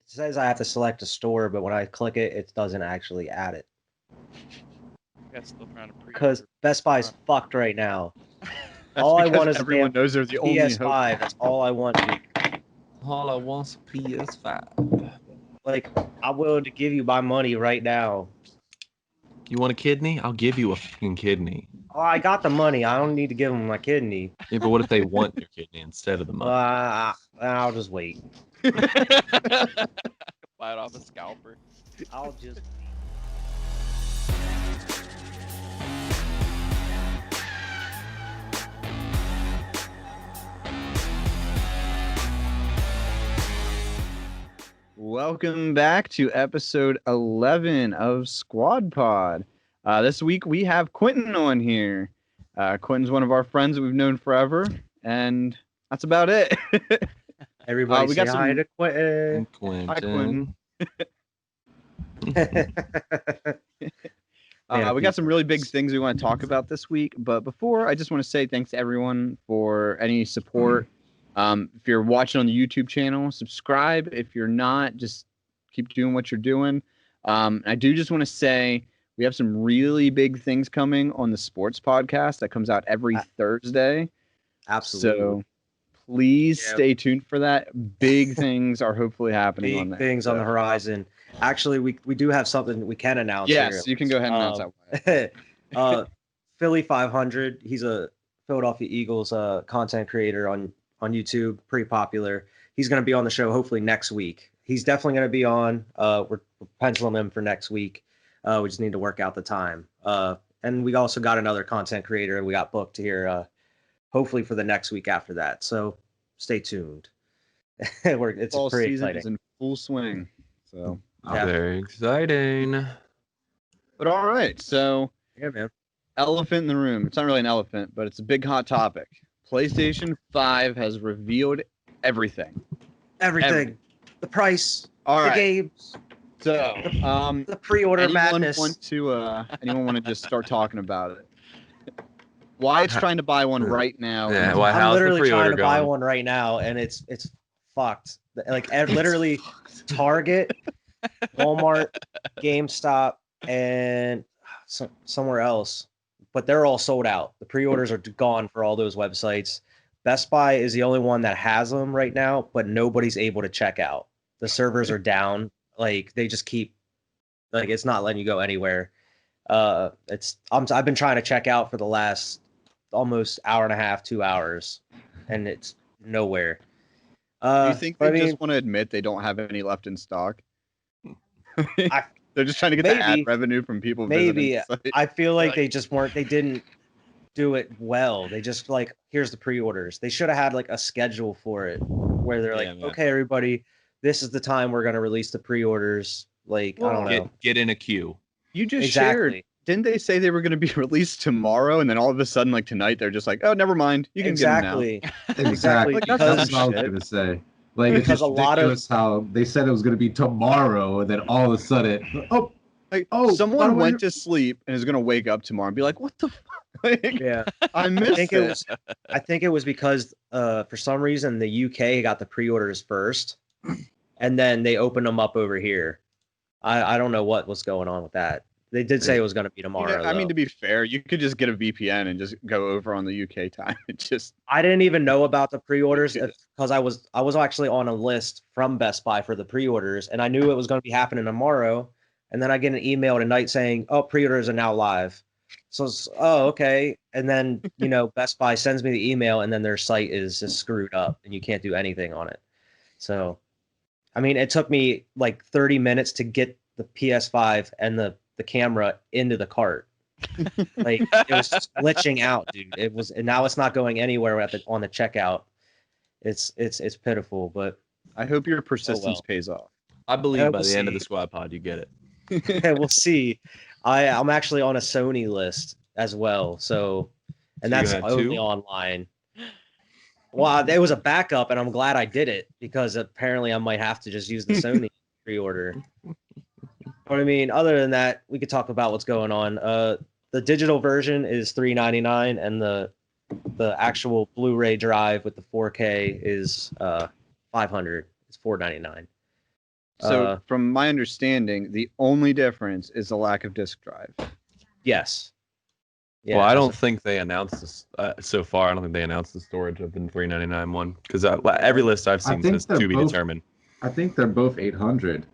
says I have to select a store, but when I click it, it doesn't actually add it. That's still trying to Because Best Buy's fucked right now. That's All I because want is everyone a damn knows they're the only hope. PS5. That's all I want. All I want's a PS5. Like, I'm willing to give you my money right now. You want a kidney? I'll give you a fucking kidney. Oh, I got the money. I don't need to give them my kidney. Yeah, but what if they want your kidney instead of the money? I'll just wait. Buy it off a scalper. I'll just. Welcome back to episode 11 of Squad Pod. This week we have Quentin on here. Quentin's one of our friends that we've known forever, and that's about it. Everybody we say got hi some- to Quentin. Hi, Quentin. We got some really big things we want to talk about this week, but before, I just want to say thanks to everyone for any support. If you're watching on the YouTube channel, subscribe. If you're not, just keep doing what you're doing. I do just want to say we have some really big things coming on the sports podcast that comes out every Thursday. Absolutely. So please stay tuned for that. Big things are hopefully happening on Big that. things on the horizon. Actually, we do have something we can announce. Yes, here. you can go ahead and announce that. Philly 500. He's a Philadelphia Eagles content creator on YouTube, pretty popular. He's going to be on the show hopefully next week. He's definitely going to be on. We're penciling him for next week. We just need to work out the time. And we also got another content creator we got booked here, hopefully for the next week after that. So stay tuned. It's Fall pretty season exciting. is in full swing. So Yeah. Very exciting. But all right, so Yeah, man. elephant in the room. It's not really an elephant, but it's a big hot topic. PlayStation 5 has revealed everything. Everything. The price. All the right. games. So, The pre-order madness. Anyone want to just start talking about it? Wyatt's trying to buy one right now. Yeah, why? I'm How's the literally trying pre-order to buy going? one right now, and it's fucked. Like literally, Target, Walmart, GameStop, and somewhere else, but they're all sold out. The pre-orders are gone for all those websites. Best Buy is the only one that has them right now, but nobody's able to check out. The servers are down. Like they just keep, like it's not letting you go anywhere. I've been trying to check out for the last almost hour and a half, 2 hours, and it's nowhere. Do you think they just want to admit they don't have any left in stock? They're just trying to get the ad revenue from people. Maybe. visiting the site. I feel like they didn't do it well. They just like, here's the pre-orders. They should have had like a schedule for it where they're like, okay, everybody, this is the time we're going to release the pre-orders. Like, I don't know. Get in a queue. You just shared. Didn't they say they were going to be released tomorrow, and then all of a sudden, like tonight, they're just like, "Oh, never mind. You can get them now." Exactly. Like, That's what I was going to say. Like, it's Because just ridiculous how they said it was going to be tomorrow, and then all of a sudden, someone went to sleep and is going to wake up tomorrow and be like, "What the fuck?" Like, Yeah, I missed it. I think it was because for some reason the UK got the pre-orders first, and then they opened them up over here. I don't know what was going on with that. They did say it was going to be tomorrow. I mean, to be fair, you could just get a VPN and just go over on the UK time. It's just I didn't even know about the pre-orders because I was actually on a list from Best Buy for the pre-orders, and I knew it was going to be happening tomorrow. And then I get an email tonight saying, "Oh, pre-orders are now live." So, okay. And then Best Buy sends me the email, and then their site is just screwed up, and you can't do anything on it. So, I mean, it took me like 30 minutes to get the PS5 and the camera into the cart. Like it was just glitching out, dude. It was, and now it's not going anywhere on the checkout. It's pitiful, but I hope your persistence pays off. I believe by we'll the end of see. the squad pod, you get it. We'll see. I'm actually on a Sony list as well, so and So you that's had only two? online. Well, it was a backup, and I'm glad I did it because apparently I might have to just use the Sony pre-order. But I mean, other than that, we could talk about what's going on. The digital version is $399, and the actual Blu-ray drive with the 4K is $500. It's $499. So from my understanding, the only difference is the lack of disk drive. Yes. Well, I don't think they announced this so far. I don't think they announced the storage of the $399 one because every list I've seen think says they're to be both- determined. I think they're both 800.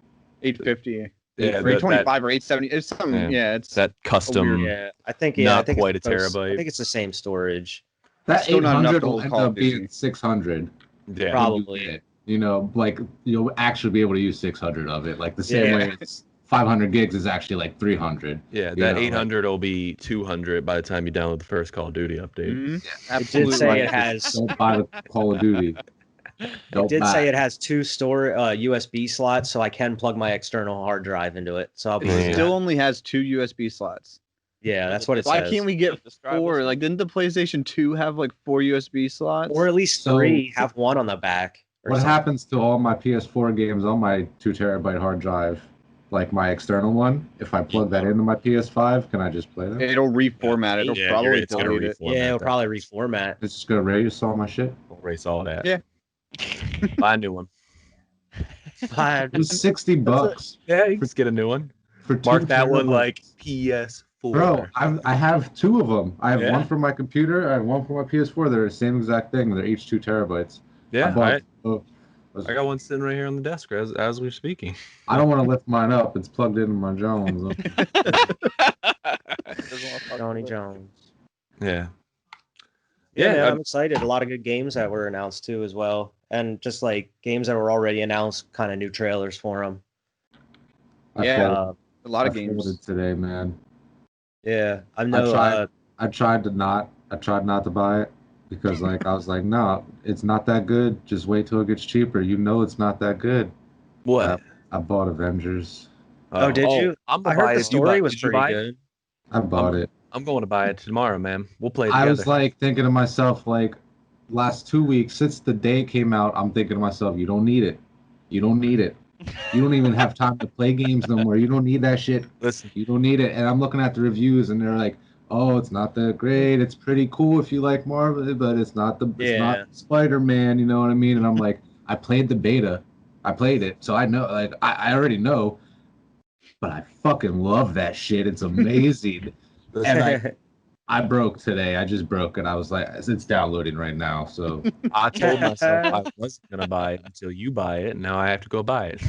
850. Yeah, or 825 or 870. It's something. Yeah, it's that custom. Yeah, I think I Not think quite it's a both- I terabyte. think it's the same storage. That Still not enough 800 to will hold end Call of up being Duty. 600. Yeah. Probably. when you get it. You know, like you'll actually be able to use 600 of it. Like the same Yeah. way it's 500 gigs is actually like 300. Yeah, You that know, 800 will be 200 by the time you download the first Call of Duty update. Mhm. It did Absolutely. say it has. Don't buy the Call of Duty. It Don't did buy say it has 2 USB slots, so I can plug my external hard drive into it. So I'll be Yeah. It still only has 2 USB slots. yeah, that's what it Why says. can't we get Just drive 4? us- Like, didn't the PlayStation 2 have like 4 USB slots? Or at least So- 3 have one on the back. or What something. happens to all my PS4 games on my 2 terabyte hard drive? Like my external one, if I plug that into my PS5, can I just play them? It'll reformat. It'll Yeah, probably it's gonna delete it. reformat Yeah, it'll that. probably reformat. It's just gonna erase all my shit. Erase all that. Yeah. Buy a new one. It was $60 Yeah, you can just get a new one. for 2 Mark that one terabytes. like PS4. Bro, I have 2 of them. I have Yeah. one for my computer. I have one for my PS4. They're the same exact thing. They're each 2 terabytes. yeah, I bought. I got one sitting right here on the desk as we're speaking. I don't want to lift mine up. It's plugged into my Jones. Doesn't wanna fuck Johnny with it. Jones. Yeah. Yeah, Yeah, I'm excited. A lot of good games that were announced too, as well, and just like games that were already announced, kind of new trailers for them. Yeah. A lot of I games. folded today, man. Yeah, I know. tried. I tried not to buy it because like I was like, no, it's not that good. Just wait till it gets cheaper. You know it's not that good. What? I bought Avengers. Oh, did you? I'm I gonna buy heard the it. You story buy- was did you pretty buy it? good. I bought it. I'm going to buy it tomorrow, man. We'll play I together. was like thinking to myself, like, last 2 weeks since the day it came out, I'm thinking to myself, you don't need it. You don't need it. You don't even have time to play games no more. You don't need that shit. Listen, You don't need it. And I'm looking at the reviews, and they're like, "Oh, it's not that great. It's pretty cool if you like Marvel, but it's not Yeah. Spider-Man." You know what I mean? And I'm like, I played the beta. I played it, so I know. Like, I already know. But I fucking love that shit. It's amazing. And I broke today. I just broke, and I was like, it's downloading right now. So I told myself I wasn't gonna buy it until you buy it, and now I have to go buy it.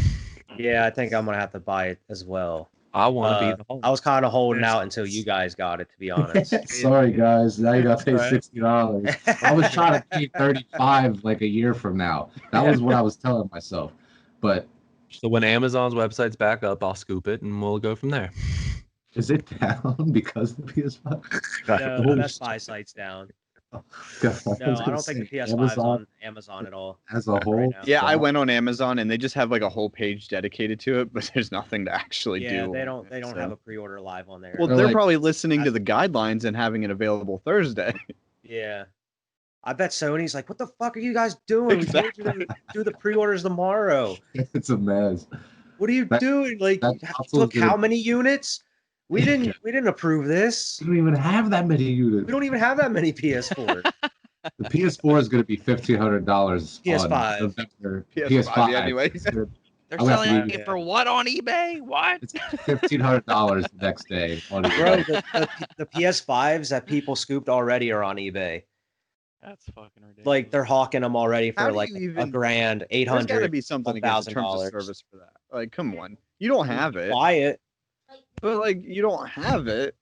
Yeah, I think I'm gonna have to buy it as well. I want to Uh, be the home. I was kind of holding out until you guys got it, to be honest. sorry, guys. Now you gotta pay Right. $60. I was trying to pay 35 like a year from now. That was what I was telling myself. But So when Amazon's website's back up, I'll scoop it and we'll go from there. is it down because of the PS5? No, Oh, Best Buy site's down. God, No, was I gonna don't think the say, PS5 is Amazon on Amazon at all. as a whole. right now. Yeah, I went on Amazon and they just have like a whole page dedicated to it, but there's nothing to actually Yeah, do. they on don't. it, They don't so. have a pre-order live on there. Well, They're they're like- probably listening to the guidelines and having it available Thursday. Yeah. I bet Sony's like, what the fuck are you guys doing? We told you to do the pre-orders tomorrow. It's a mess. What are you That- doing? Like, that you console's took gonna- how many units? We didn't approve this. You don't even have that many units. We don't even have that many PS4. The PS4 is going to be $1,500 PS5. on November. PS5, yeah, anyways. They're I'm gonna have selling to- it for what on eBay? What? It's $1,500 the next day. On Bro, eBay. the PS5s that people scooped already are on eBay. That's fucking ridiculous. Like they're hawking them already How for do like you a even- grand, There's got to 800. be something against the terms of $1,000. service for that. Like, come on, you don't have it, Buy it. but like, you don't have it.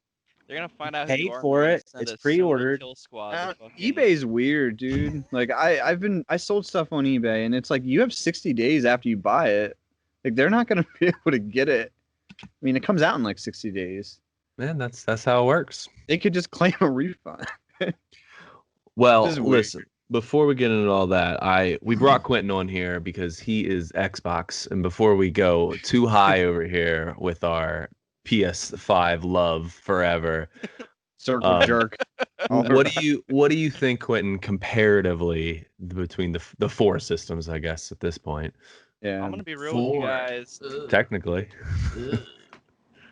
they're gonna find out who Paid you are, for and it. send It's a similar pre-ordered. kill squad to fucking- eBay's weird, dude. Like, I sold stuff on eBay, and it's like you have 60 days after you buy it. Like, they're not gonna be able to get it. I mean, it comes out in like 60 days. Man, that's how it works. They could just claim a refund. Well, This is weird. listen. Before we get into all that, we brought Quentin on here because he is Xbox, and before we go too high over here with our PS5 love forever, Circle jerk. what do you think, Quentin, comparatively between the four systems? I guess at this point, Yeah. I'm gonna be real with you Four. guys. technically,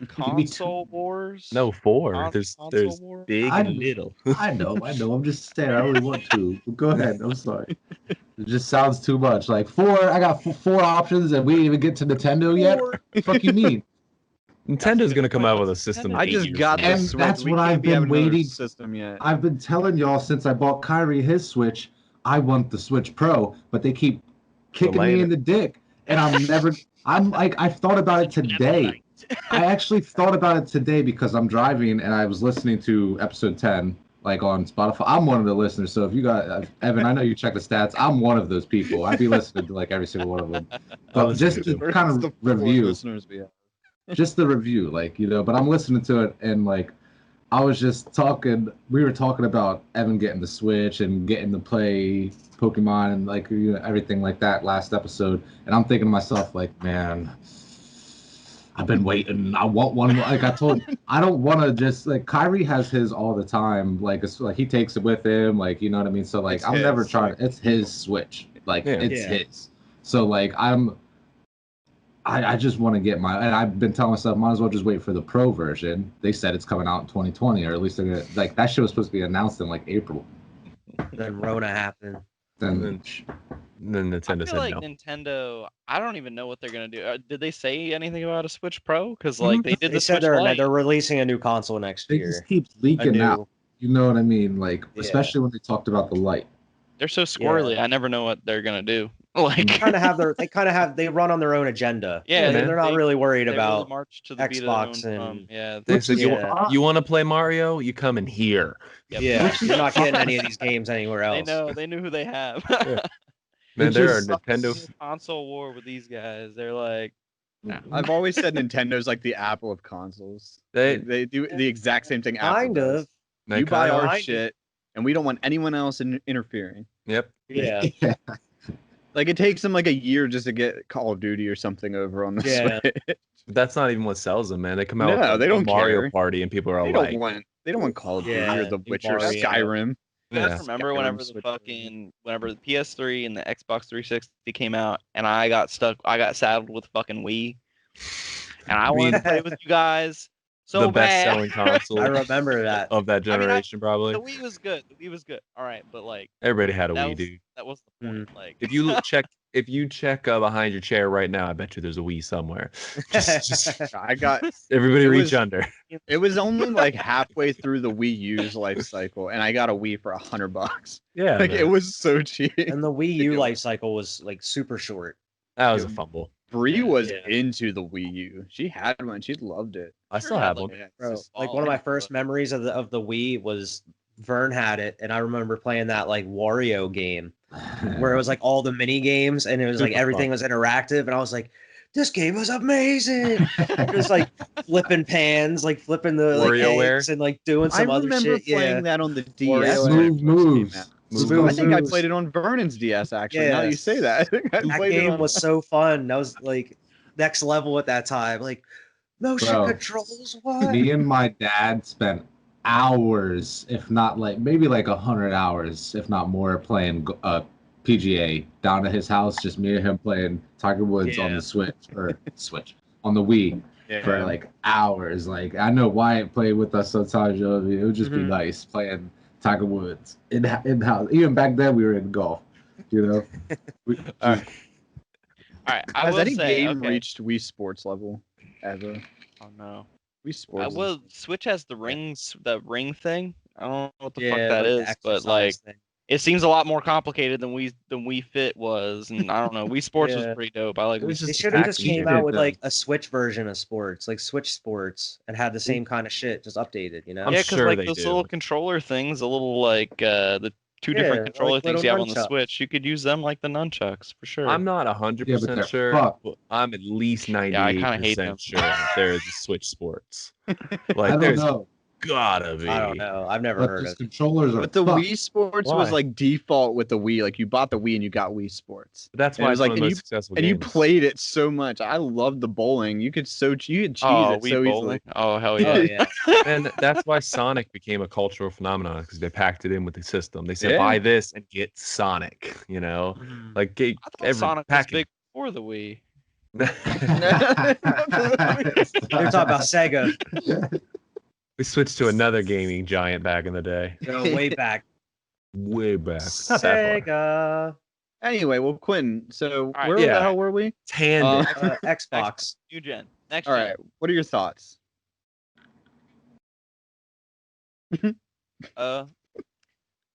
Console wars. No, 4. Console There's war? big I- and little. I know. I'm just saying. I only want 2. Go ahead. I'm sorry. It just sounds too much. Like 4. I got 4 options, and we didn't even get to Nintendo yet. What the fuck you mean? Nintendo's gonna come out with a system. I 8 just years got from now. And the Switch. that's We what can't I've be been having another waiting- system yet. I've been telling y'all since I bought Kyrie his Switch, I want the Switch Pro, but they keep kicking Delaying me it. in the dick, and I'm like, I've thought about it today. I actually thought about it today because I'm driving and I was listening to episode 10, like on Spotify. I'm one of the listeners, so if you got Evan, I know you check the stats. I'm one of those people. I'd be listening to like every single one of them. But just to kind It's the of 4 review, listeners we have. just the review, like, you know, but I'm listening to it and like I was just talking, we were talking about Evan getting the Switch and getting to play Pokemon and like, you know, everything like that last episode, and I'm thinking to myself like, man, I've been waiting, I want one. Like I told, I don't want to just like, Kyrie has his all the time, like it's like he takes it with him, like, you know what I mean, so like It's I'm never his, trying, like- it's his Switch, like Yeah. it's Yeah. his, so like I just want to get my, and I've been telling myself, might as well just wait for the Pro version. They said it's coming out in 2020, or at least they're gonna, like, that shit was supposed to be announced in like April. Then Rona happened. And Then then I Nintendo feel said like no. Nintendo. I don't even know what they're gonna do. Did they say anything about a Switch Pro? Because like they did They the said Switch Lite. they're releasing a new console next they year. just keep A leaking new, out. You know what I mean? Like, Yeah. especially when they talked about the light. They're so squirrely. I never know what they're gonna do. they Like kind of have they run on their own agenda. Yeah, they're not they- really worried they really about march to the beat of their Xbox own and- drum. Yeah, They said, Yeah. you want to play Mario? You come in here. Yep. Yeah, you're not getting any of these games anywhere else. They knew who they have. Man, It there are just Nintendo. Console war with these guys. They're like, nah. I've always said Nintendo's like the Apple of consoles. They They do the exact same thing Apple Kind does. of. they You buy kinda- our Kind of. shit, and we don't want anyone else interfering. Yep. Yeah. Like it takes them like a year just to get Call of Duty or something over on the Yeah. Switch. That's not even what sells them, man. They come out No, with they a don't Mario care. Party, and people are They like, don't want Call of Duty Yeah, or The new Witcher, Mario. Skyrim. I yeah. remember Skyrim whenever the Switch whenever the PS3 and the Xbox 360 came out, and I got saddled with fucking Wii, and I wanted to play with you guys so the bad. best-selling console I remember that. of that I mean, generation, probably. The Wii was good. The Wii was good. All right, but like Everybody had a that Wii, was, dude. that was the point. Like If you check behind your chair right now, I bet you there's a Wii somewhere. Just I got everybody It reach was- under. it was only like halfway through the Wii U's life cycle, and I got a Wii for $100. Yeah, Like man. it was so cheap. And the Wii U Yeah. life cycle was like super short. That was a fumble. Bree was Yeah. into the Wii U. She had one. She loved it. I still have one. Bro, like one of my first memories of the Wii was Vern had it, and I remember playing that like Wario game where it was like all the mini games, and it was like Super everything was interactive, and I was like, this game was amazing. Just like flipping pans, like flipping the like, WarioWare? eggs and like doing I some other remember shit. playing Yeah. that on the DS. Wario when it Smooth first moves. came out. Smooth I think I moves. played it on Vernon's DS actually. Now that you Yes. say that, I think I That played it game on. was so fun. That was like next level at that time. Like motion Bro. controls. What? Me and my dad spent hours, if not like maybe like 100 hours, if not more, playing PGA down at his house. Just me and him playing Tiger Woods on Yeah. the Switch on the Wii Yeah. for like hours. Like I know Wyatt played with us sometimes. You know, it would just be Mhm. nice playing Tiger Woods in house. Even back then, we were in golf. You know. We- All right. All right, I Has will any say, game okay. reached Wii Sports level ever? Oh no. Wii Sports. is- Well, Switch has the ring thing. I don't know what the Yeah, fuck that like the is, but like exercise thing. it seems a lot more complicated than Wii Fit was, and I don't know. Wii Sports was Yeah. pretty dope. I like. It was Wii They just should have just packaged came it, out with though. like a Switch version of sports, like Switch Sports, and had the same kind of shit, just updated. You know? I'm Yeah, because sure like they those do. little controller things, a little like the two Yeah, different like controller things little you have on the nunchucks. Switch, you could use them like the nunchucks for sure. I'm not Yeah, 100% but they're sure. fucked. But I'm at least I kinda hate them. 98% sure that there is a Switch Sports. I Like don't there's know, gotta be. I don't know. I've never but heard those of it. controllers are. But the fucked. Wii Sports was Why? like default with the Wii. Like you bought the Wii and you got Wii Sports. That's And why it it's was like- one of the and most successful And you games. played it so much. I loved the bowling. You could you could cheese Oh, it Wii so bowling. easily. Oh hell Oh yeah. yeah. And that's why Sonic became a cultural phenomenon because they packed it in with the system. They said, Yeah. buy this and get Sonic. You know, like I thought Sonic was package. big before the Wii. They're talking about Sega. We switched to another gaming giant back in the day. Go way back. Way back. Sapphire. Sega. Anyway, well, Quentin, so right, where yeah. the hell were we? Tandem. Xbox. New gen. Next All gen. right, what are your thoughts?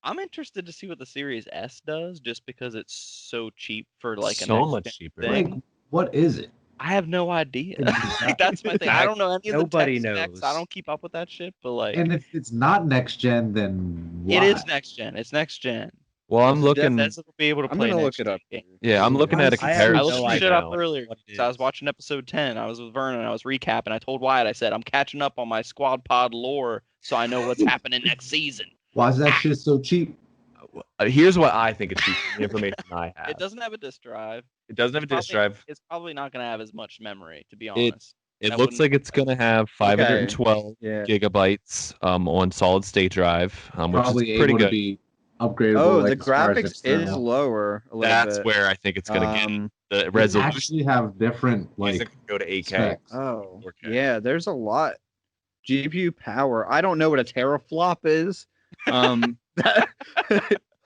I'm interested to see what the Series S does, just because it's so cheap for like a so next much gen cheaper. thing. Like, what is it? I have no idea. Like, that's my thing. I don't know any of the Nobody tech specs. I knows. don't keep up with that shit. But like, And if it's not next gen, then why? it is next gen. It's next gen. Well, I'm looking. Bethesda will be able to I'm play gonna next look it up. gen. Yeah, I'm looking at a I have comparison. I no looked idea shit up now. earlier. what it So I was is. watching episode 10. I was with Vernon. I was recapping. I told Wyatt. I said I'm catching up on my Squad Pod lore, so I know what's happening next season. Why is that shit so cheap? Here's what I think it's the information I have. It doesn't have a disk drive. It doesn't have a disk drive. It's probably not going to have as much memory, to be honest. It That looks wouldn't- like it's gonna have 512 Yeah. gigabytes on solid state drive, which Probably is pretty able to good. be upgradable. Oh, like, the as far as graphics is external. lower a little That's bit. where I think it's gonna get. The They resolution actually have different isn't like gonna go to 8K. specs. Oh, 4K. yeah. There's a lot. GPU power. I don't know what a teraflop is.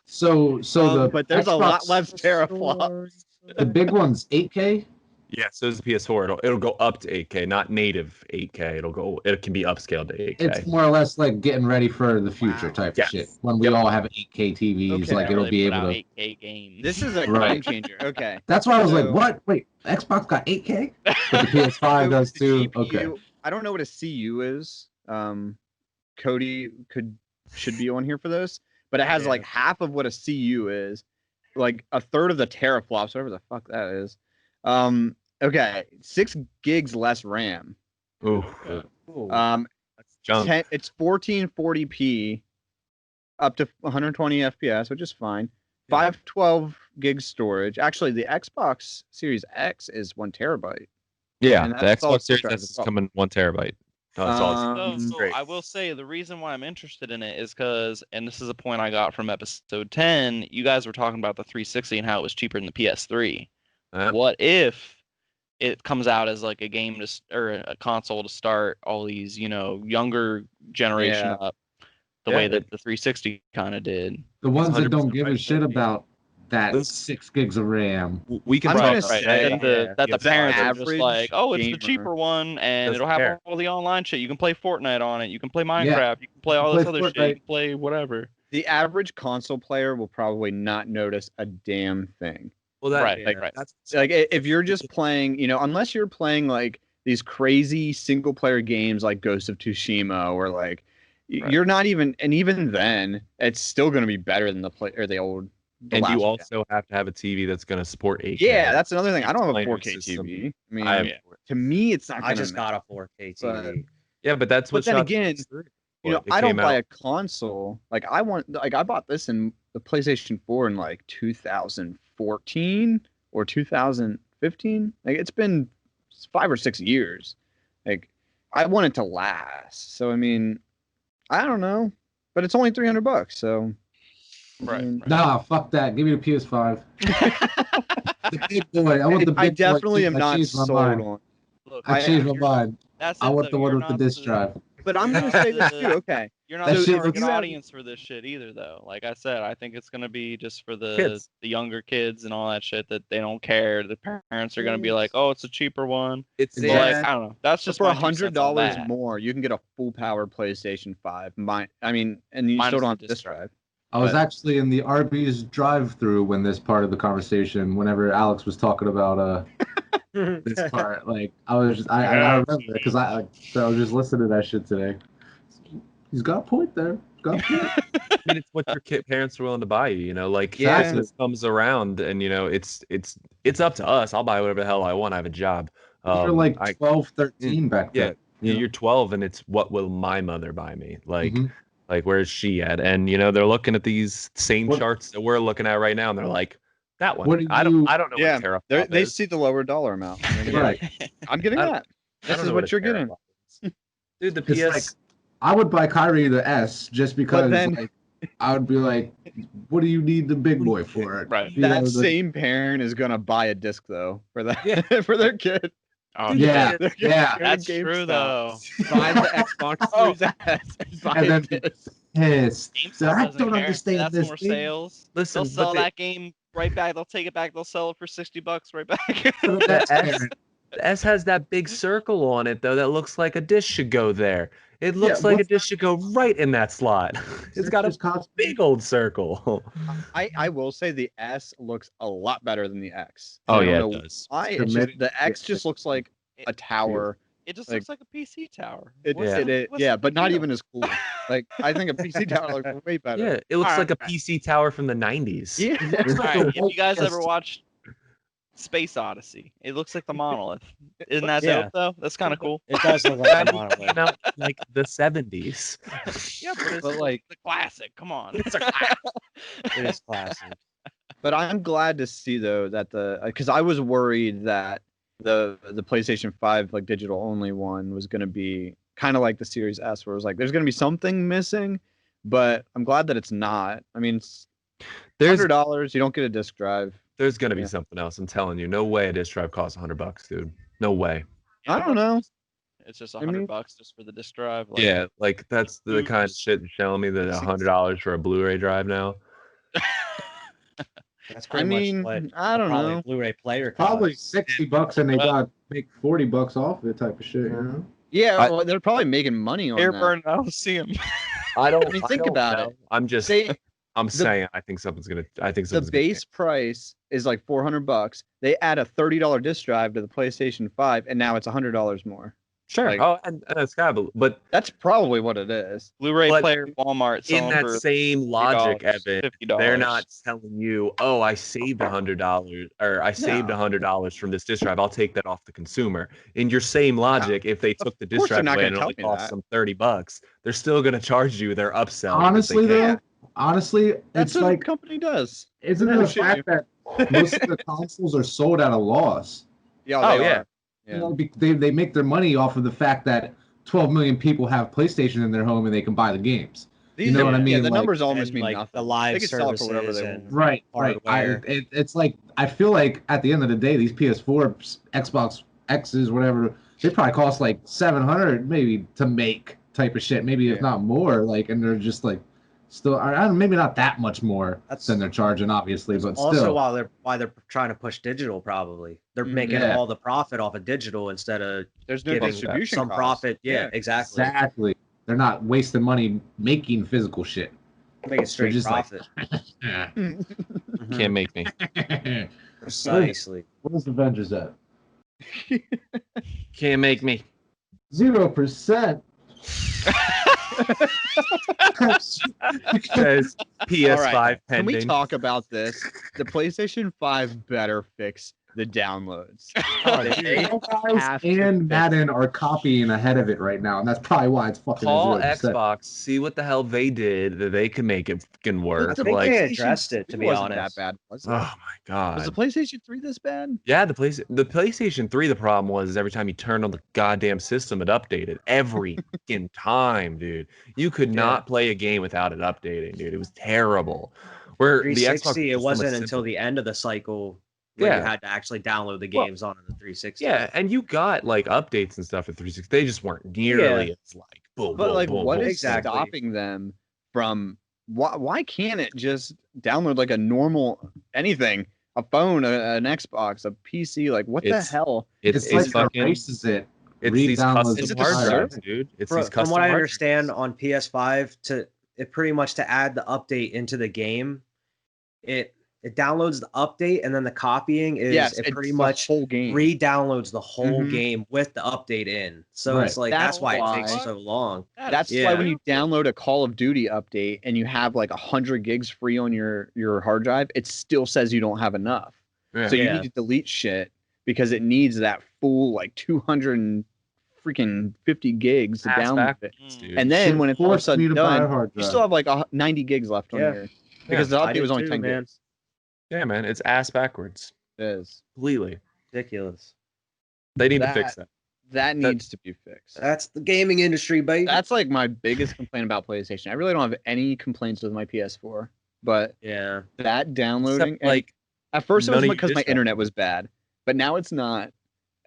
So the but there's a lot Xbox- less teraflops. The big one's 8K. Yeah, so is the PS4. It'll go up to 8K, not native 8K. It can be upscaled to 8K. It's more or less like getting ready for the future Wow. type Yes. of shit. When we all have 8K TVs, Okay. like it'll Really be put able out to. 8K games. This is a Right. game changer. Okay. That's why I was like, So- what? Wait, Xbox got 8K? But the PS5 does The too. GPU Okay. I don't know what a CU is. Cody should be on here for this, but it has Yeah. like half of what a CU is, like a third of the teraflops, whatever the fuck that is. Okay, 6 gigs less RAM. Ooh, Ooh. that's junk. It's 1440p, up to 120 FPS, which is fine. 512 gig storage. Actually, the Xbox Series X is 1 terabyte. Yeah, and the that's solid Xbox state Series drive S as is well. coming 1 terabyte. So great. I will say the reason why I'm interested in it is because, and this is a point I got from episode 10, you guys were talking about the 360 and how it was cheaper than the PS3. What if it comes out as like a game or a console to start all these, younger generation Yeah. up, the Yeah, way that the 360 kind of did. The ones that don't 100% give a right, shit yeah. about that This- 6 gigs of RAM. We can I'm talk gonna about say- That the PS5 parents are just average like, oh, it's the gamer cheaper one, and doesn't it'll have care. all the online shit. You can play Fortnite on it. You can play Minecraft. You can play all play this other shit. You Fortnite. can play whatever. The average console player will probably not notice a damn thing. Well, that, Right, like, right. That's Like if you're just playing, unless you're playing like these crazy single player games like Ghost of Tsushima or like Right. you're not even, and even then it's still going to be better than the old. the and last you gen. also have to have a TV that's going to support 8K. Yeah, that's another thing. I don't have a Explainer 4K system. TV. I mean, I have, Yeah. to me, it's not. I gonna just matter. got a 4K But- TV. yeah, but that's what. But then shot again, PS3 You know, It I don't came buy out- a console. Like I bought this in the PlayStation 4 in like 2014 or 2015. Like it's been 5 or 6 years. Like I want it to last. So I mean, I don't know, but it's only $300. So Right. Nah, fuck that. Give me the PS5. The big boy. I want the big I boy. definitely am I not changed my sold mind. on. Look, I changed my mind. That's I it, want though. the one You're with the not disc drive. But I'm gonna say this too. Okay, You're not That the shit target looks- audience for this shit either, though. Like I said, I think it's gonna be just for the Kids. younger kids and all that shit that they don't care. The parents are gonna be like, "Oh, it's a cheaper one." It's But, Yeah. like, I don't know. That's just for my 2 cents on $100 that. more, you can get a full power PlayStation 5. And you Minus still don't the have disc disc drive. I was But- actually in the Arby's drive-through when this part of the conversation, whenever Alex was talking about this part, like I remember because I was just listening to that shit today. He's got a point there. Got a point. I mean, it's what your parents are willing to buy you. You know, like Yeah. Christmas comes around, and it's up to us. I'll buy whatever the hell I want. I have a job. You're like I- 12, 13 back yeah, then. you know? you're 12, and it's what will my mother buy me? Like, Mhm. like where's she at? And they're looking at these same What- charts that we're looking at right now, and they're like, that one. What do I you- don't know Yeah, what teraflop They is. see the lower dollar amount. Right. I'm getting I don't- that. I This don't is know what a you're getting. teraflop is. Dude, the It's PS. like, I would buy Kyrie the S just because then- like, I would be like, what do you need the big boy for? Right. You know, That the- same parent is gonna buy a disc though for that for their kid. Oh, Yeah, They're gonna yeah. go to That's true GameStop, though. Buy the Xbox Oh. Series S and buy And a then- disc. Pissed. GameStop I doesn't don't care. understand That's this more thing. sales. Listen, They'll sell but that game right back. They'll take it back. They'll sell it for $60 right back. the That's S, parent. the S has that big circle on it though that looks like a dish should go there. It looks Yeah, like a what's dish should go right in that slot. It's got a Just cost- big old circle. I will say the S looks a lot better than the X. Oh, I don't yeah, it know does. why. It's Tremendous- just, the X just looks like a tower. It just Like- looks like a PC tower. It, What's Yeah. it, what's yeah, the but big not deal? even as cool. Like I think a PC tower looks way better. Yeah, it looks like a Alright. PC tower from the 90s. Yeah. It's All like right, a if you white guys ever chest. watched Space Odyssey, it looks like the monolith. Isn't that Yeah. dope though? That's kind of cool. It does look like That a movie monolith. came out in, like the 70s. Yeah, but it's But, like- the classic. Come on. It is classic. But I'm glad to see though that because I was worried that the PlayStation 5 like digital only one was gonna be kind of like the Series S, where it was like there's gonna be something missing, but I'm glad that it's not. I mean, it's There's $100. You don't get a disc drive. there's gonna be Yeah. something else. I'm telling you, no way a disc drive costs $100, dude. No way. I don't know. It's just I $100 mean- just for the disc drive. Like, Yeah, like that's the kind of Oops. shit you're telling me that $100 for a Blu-ray drive now. That's I pretty mean, much what I don't probably know. a Blu-ray player costs. Probably $60 and they Well- got make $40 off it type of shit. You know? Yeah, I- well, they're probably making money on that. Airburn, I don't see him. I don't. I mean, I think don't about know. it. I'm just. They, I'm saying. I think something's gonna. I think the something's gonna base price is like $400. They add a $30 disc drive to the PlayStation 5, and now it's $100 more. Sure. like- Oh, and that's got. But That's probably what it is. Blu-ray But player, Walmart, in selling that for same logic, Evan, $50. they're not telling you, "Oh, I saved $100, or I saved No. $100 from this disc drive. I'll take that off the consumer." In your same logic, if they took the disc course they're drive not away gonna and it tell only me cost that. them $30, they're still gonna charge you their upsell. because Honestly, they can. though, honestly, That's it's what like, the company does. isn't it No the shit, fact that most of the consoles are sold at a loss? Yeah, Oh, they yeah. are. You know, they make their money off of the fact that 12 million people have PlayStation in their home and they can buy the games. These, You know what I Yeah, mean? the Like- numbers almost and, mean like, nothing. the live They can sell it for whatever services they and- want. Right, Hardware. it's like I feel like at the end of the day, these PS4, Xbox X's, whatever, they probably cost like 700 maybe to make type of shit, maybe if Yeah. not more. Like, and they're just like still, I don't, maybe not that much more That's- than they're charging, obviously, but Also, still. why they're trying to push digital, probably they're Mm, making yeah. all the profit off of digital instead of There's no giving distribution some costs. profit. Yeah, Yeah. exactly. Exactly. They're not wasting money making physical shit. Making straight just like- profit. Yeah. Mhm. Can't make me. Precisely. Where's Avengers at? Can't make me. 0%. Says PS5 All right, Can pending. we talk about this? The PlayStation 5 better fix the downloads. Oh, They Guys have to and fix Madden are copying ahead of it right now, and that's probably why it's fucking Call 0%. Xbox, see what the hell they did that they can make it fucking work. I think Like, they addressed it, to It be wasn't honest. that bad, was it? oh my god. Was the PlayStation 3 this bad? Yeah, the PlayStation 3, the problem was every time you turned on the goddamn system, it updated every fucking time, dude. You could not play a game without it updating, dude. It was terrible. Where the Xbox 360, it was so much wasn't until simpler. the end of the cycle where you Yeah. had to actually download the Well, games onto the 360. Yeah, and you got like updates and stuff at 360. They just weren't nearly as like boom, But boom, like, boom, what boom. is Exactly. stopping them from? Why can't it just download like a normal anything? A phone, an Xbox, a PC. Like, what the It's- hell? It's like erases it. It's these re-downloads custom the hard server? drives, dude. It's these From custom what I hard understand drives. on PS5, it pretty much to add the update into the game, it downloads the update and then the copying is Yes, it it's pretty the much whole game. re-downloads the whole Mhm. game with the update in. So Right. it's like That's that's why it takes why- so long. That's why Yeah. when you download a Call of Duty update and you have like 100 gigs free on your hard drive, it still says you don't have enough. Yeah. So you Yeah. need to delete shit because it needs that full like 200 and freaking 50 gigs to Ass download it. backwards, Mm. dude. And then Shit when it's all of a forced me sudden to buy a done, hard you drive. still have like 90 gigs left on Yeah. here because the I update did was only too, 10 man. gigs. Yeah, man, it's ass backwards. It is. Completely. Ridiculous. They need to That- fix that. That needs to be fixed. That's the gaming industry, baby. That's like my biggest complaint about PlayStation. I really don't have any complaints with my PS4, but yeah. that downloading, Except, like, at first it was none of because your my disc internet was bad, but now it's not,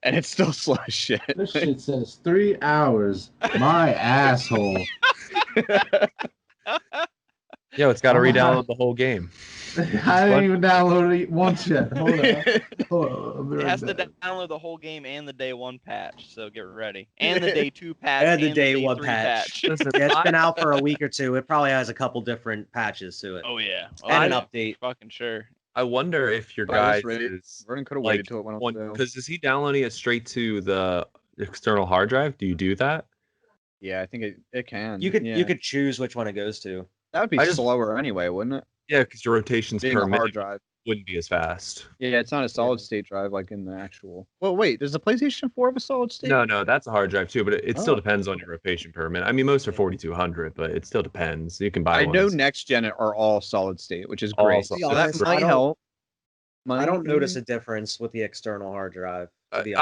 and it's still slow as shit. This shit says 3 hours. My asshole. Yo, it's got to Oh my- re-download the whole game. I didn't even download it once yet. Hold on. Hold on. I'll be It right has to back. download the whole game and the day 1 patch, so get ready. And the day 2 patch And the day day 1 3 patch. Listen, Yeah, it's been out for a week or two. It probably has a couple different patches to it. Oh yeah. Oh, and an yeah. update. Fucking sure. I wonder if your By guy this rate, is Vernon could have like waited till it went on sale. because is he downloading it straight to the external hard drive? Do you do that? Yeah, I think it can. You could yeah. you could choose which one it goes to. That would be I just- slower anyway, wouldn't it? Yeah, because your rotations Being per a hard minute drive. wouldn't be as fast. Yeah, it's not a solid state drive like in the actual. Well, wait, does the PlayStation 4 have a solid state? No, that's a hard drive too, but it still Oh. depends on your rotation per minute. I mean, most are 4200, but it still depends. You can buy I one know that's- next gen are all solid state, which is All great. solid So state. that Honest, I might don't- help. I don't notice a difference with the external hard drive. To be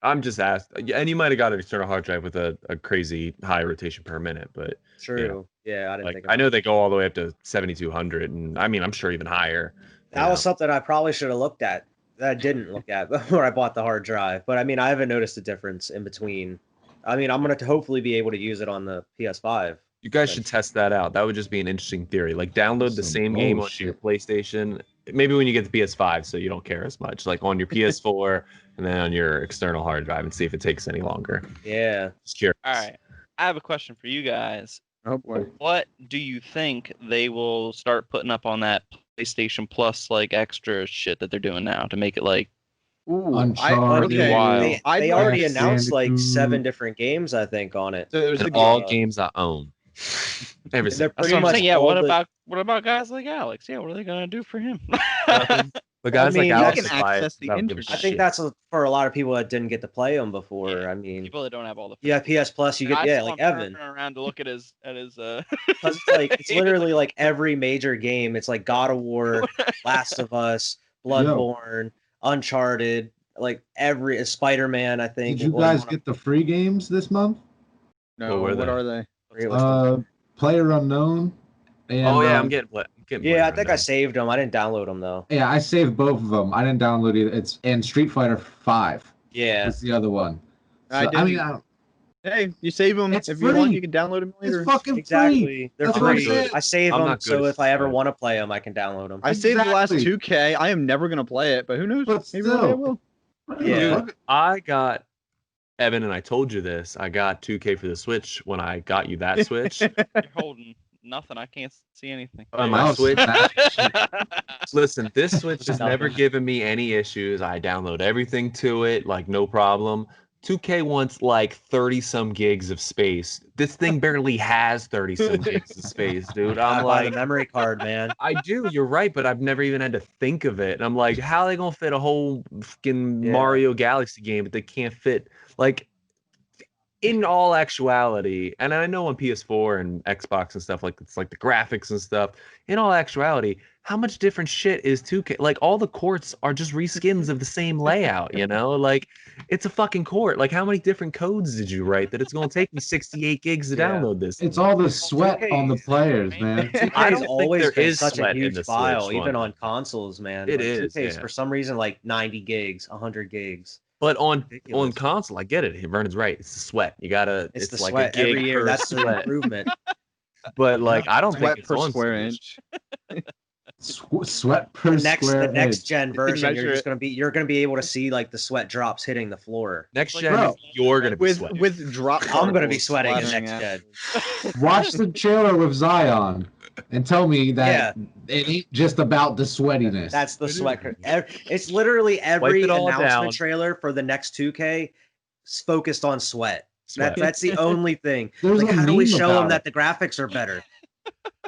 I'm just asked, and you might have got an external hard drive with a crazy high rotation per minute, but true. Yeah, I didn't like think. I know they go all the way up to 7200, and I mean I'm sure even higher. That was something I probably should have looked at. That I didn't look at before I bought the hard drive. But I mean, I haven't noticed a difference in between. I mean, I'm gonna hopefully be able to use it on the PS5. You guys should test that out. That would just be an interesting theory. Like download the Some same game onto your bullshit. PlayStation. Maybe when you get the PS5, so you don't care as much. Like on your PS4 and then on your external hard drive, and see if it takes any longer. Yeah. Just curious. All right. I have a question for you guys. Oh boy. What do you think they will start putting up on that PlayStation Plus like extra shit that they're doing now to make it like Ooh, Uncharted. okay. Wild. They, I'd they like already Crash announced like Bandicoot. 7 different games, I think, on it. So there's And the all game. games I own. Every They're single. that's pretty what I'm much saying. Yeah, all what the- about guys like Alex? Yeah, what are they gonna do for him? But guys mean, like you Alex can will buy it access the without giving a internet. I think shit. that's for a lot of people that didn't get to play them before. Yeah, I mean, People that don't have all the yeah, PS Plus, you get I yeah, saw like him Evan. turning around to look at his 'Cause it's like it's literally like every major game. It's like God of War, Last of Us, Bloodborne, Uncharted, like every Spider-Man. I think. Did you was guys one of- get the free games this month? No, What were what they? are they? I forget which one. Player Unknown. And, Oh yeah, I'm getting getting Yeah, I Player think I Unknown. saved them. I didn't download them though. Yeah, I saved both of them. I didn't download either. It's and Street Fighter 5 Yeah. is the other one. I So, did- mean, Hey, you save them It's if you want. free. You can download them later. it's fucking free. Exactly. They're That's what I'm free. saying. I save I'm them not good so at if I ever Fighter. want to play them, I can download them. I saved the last Exactly. 2K. I am never gonna play it, but who knows? But Maybe one day I still. will. Yeah. Fuck it. I got Evan, and I told you this. I got 2K for the Switch when I got you that Switch. You're holding nothing. I can't see anything. On my Oh, Switch. snap. Listen, this Switch has Nothing. never given me any issues. I download everything to it, like no problem. 2K wants like 30 some gigs of space. This thing barely has 30 some gigs of space, dude. I I'm buy the like, memory card, man. I do, you're right, but I've never even had to think of it. And I'm like, how are they gonna fit a whole fucking Yeah. Mario Galaxy game, but they can't fit like in all actuality, and I know on PS4 and Xbox and stuff, like it's like the graphics and stuff. In all actuality, how much different shit is 2K? Like all the courts are just reskins of the same layout, you know? Like it's a fucking court. Like how many different codes did you write that it's gonna take me 68 gigs to Yeah. download this? It's thing? all the sweat on the players, man. I 2K's don't think always there been is such a sweat in huge the file, Switch even one. on consoles, man. It Like, is, 2K's yeah. for some reason like 90 gigs, 100 gigs. But on Ridiculous. console, I get it. Vernon's right. It's the sweat. You gotta. It's the like sweat a gig every year. per That's the sweat. improvement. But like, I don't Sweat think it's per on square Switch. inch. Sweat per The next square inch. gen version, measure you're gonna be able to see like the sweat drops hitting the floor. Next Like, gen, bro, you're gonna be With sweating. with drop. I'm gonna be particles sweating in splattering next out. Watch the trailer with Zion and tell me that it ain't just about the sweatiness. That's the sweat. It's literally every it all announcement down. trailer for the next 2K is focused on sweat. Sweat. That's the only thing. There's Like, a how do we meme show them about that the graphics are better?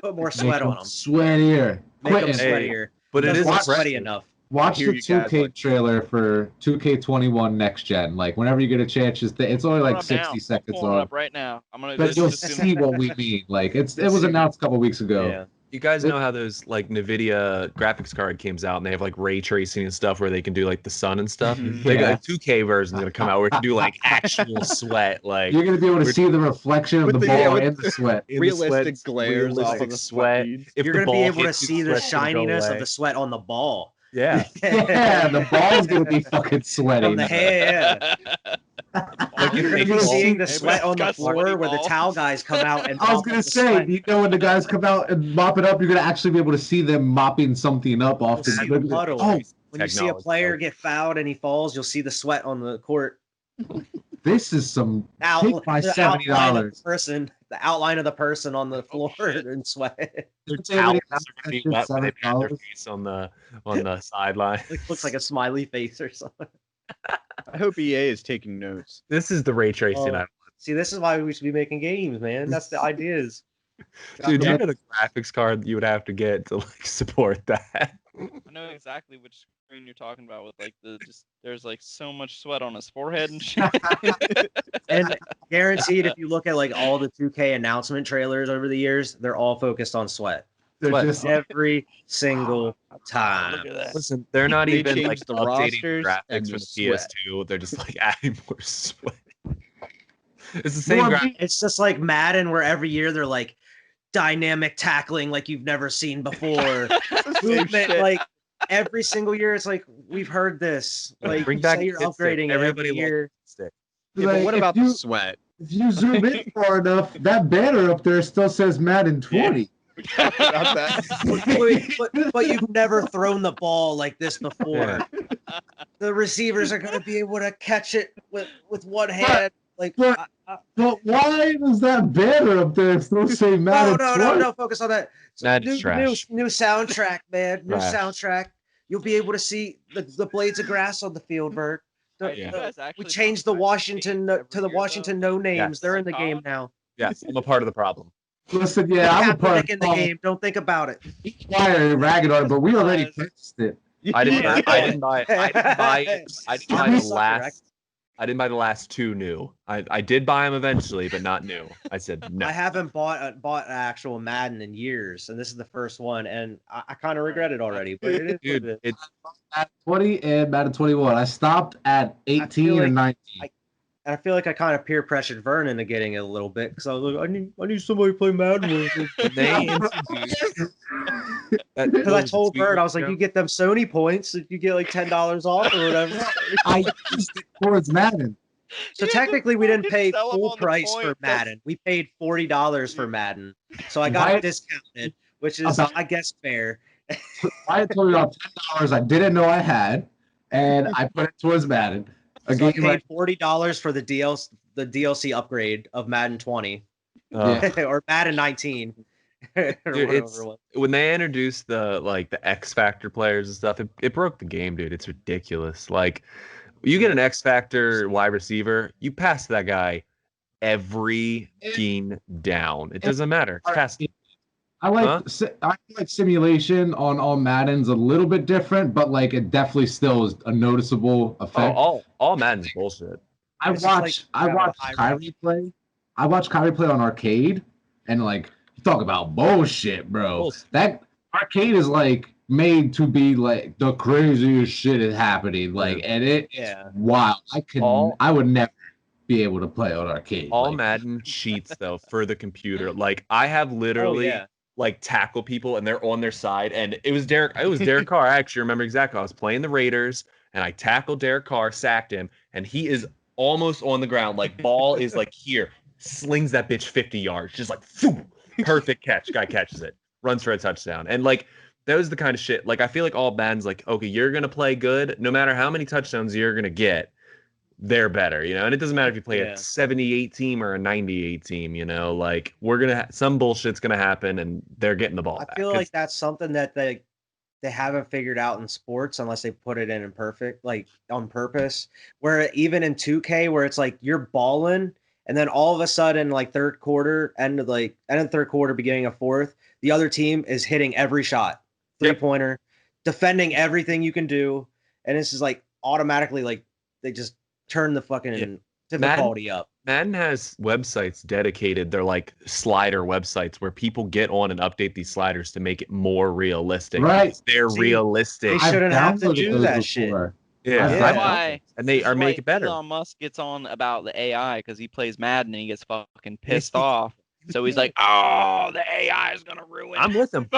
Put more Make sweat on them. Sweatier. Make them Quitting. sweatier. But it Doesn't is look impressive. sweaty enough. Watch Hear the you guys, 2K like- trailer for 2K21 next gen. Like whenever you get a chance, it's only like 60 seconds I'm pulling it long. up right now. I'm gonna. But this you'll is just see what we mean. Like it was announced a couple weeks ago. Yeah. You guys know how those like NVIDIA graphics card comes out and they have like ray tracing and stuff where they can do like the sun and stuff. They got a 2K version gonna come out where it can do like actual sweat. Like you're gonna be able to see the reflection of the ball in the sweat. Realistic glares off of the sweat. If you're gonna be able to see the shininess of the sweat on the ball. Yeah. Yeah, the ball's gonna be fucking sweaty. From the hair. Like You're gonna be seeing the sweat on the floor where the towel guys come out and. I was gonna say, you know, when the guys come out and mop it up, you're gonna actually be able to see them mopping something up off the puddle. Oh, when you see a player get fouled and he falls, you'll see the sweat on the court. this is some take my $70. The outline of the person on the floor in sweat. Their towels are gonna be wet when they pat their face on the sideline. It looks like a smiley face or something. I hope EA is taking notes. This is the ray tracing. See, this is why we should be making games, man. That's the ideas. Dude, do you know the graphics card you would have to get to like support that? I know exactly which screen you're talking about with like there's like so much sweat on his forehead and shit. And guaranteed, if you look at like all the 2K announcement trailers over the years, they're all focused on sweat. They're just Every single time. Look at that. Listen, they're not They even like changed the updating the rosters and graphics for the the sweat. PS2. They're just like adding more sweat. It's the same graphics. It's just like Madden, where every year they're like dynamic tackling like you've never seen before. Movement, like every single year, it's like we've heard this. Like Bring you back say you're the stick. upgrading Everybody every loves year. the stick. Yeah, but like, what if about you- the sweat? If you zoom in far enough, that banner up there still says Madden 20. About that. But you've never thrown the ball like this before. The receivers are going to be able to catch it with one hand. Like, but- But why does that banner up there still say Madden 20? no, focus on that. So Madden's trash. New soundtrack, man. New Trash. soundtrack. You'll be able to see the blades of grass on the field, Bert. Yeah. We changed the Washington to the Washington no names. Yes. They're in the game now. Yes, I'm a part of the problem. Listen, yeah, I'm a part of Kaepernick in the game. Don't think about it. Fire ragged on it, but we already fixed it. I didn't buy it. I didn't buy it. I didn't buy the Sucker, last. I didn't buy the last two new. I did buy them eventually, but not new. I said no. I haven't bought an actual Madden in years, and this is the first one, and I kind of regret it already. But it is what it Dude, is. it's Madden 20 and Madden 21. I stopped at 18 like and 19. And I feel like I kind of peer pressured Vernon into getting it a little bit because I was like, I need somebody to play Madden with me. when they introduced Because I told Vern, I was like, you get them Sony points, you get like $10 off or whatever. I used it towards Madden. So Yeah, technically, we didn't pay sell 'em full on the price for point. Madden. We paid $40 for Madden. So I got Why- it discounted, which is, About- I guess, fair. I told you about $10 I didn't know I had, and I put it towards Madden. A So I game paid like, $40 for the DLC upgrade of Madden 20 or Madden 19. or Dude, whatever it's it was. when they introduced the X Factor players and stuff, it broke the game, dude. It's ridiculous. Like you get an X Factor wide receiver, you pass that guy every fucking down. It doesn't matter. Pass. I like simulation on Madden's a little bit different, but like it definitely still is a noticeable effect. All Madden's bullshit. I It's just like watch grab a high Kyrie play. I watch Kyrie play on arcade, and like you talk about bullshit, bro. Bullshit. That arcade is like made to be like the craziest shit is happening, like, and it's Yeah. wild. All- I would never be able to play on arcade. All like, Madden cheats though for the computer. Like I have literally yeah. like tackle people and they're on their side. And it was Derek Carr. I actually remember exactly. I was playing the Raiders and I tackled Derek Carr, sacked him, and he is almost on the ground. Like ball is like here, slings that bitch 50 yards, just like phew, perfect catch. Guy catches it, runs for a touchdown. And like that was the kind of shit. Like I feel like all Madden's like, okay, you're gonna play good, no matter how many touchdowns you're gonna get. They're better, you know, and it doesn't matter if you play Yeah. a 78 team or a 98 team, you know, like we're gonna some bullshit's gonna happen and they're getting the ball I back. feel It's- like that's something that they haven't figured out in sports unless they put it in perfect, like on purpose. Where even in 2K, where it's like you're balling, and then all of a sudden, like third quarter, end of third quarter, beginning of fourth, the other team is hitting every shot, Yep. 3-pointer, defending everything you can do, and this is like automatically like they just turn the fucking difficulty up. Madden has websites dedicated. They're like slider websites where people get on and update these sliders to make it more realistic. Right. They're See, realistic. They shouldn't have to downloaded do those that shit. before. Yeah. I've That's Yeah. why. And they this are is making it why better. Elon Musk gets on about the AI because he plays Madden and he gets fucking pissed off. So he's like, "Oh, the AI is gonna ruin." I'm with him.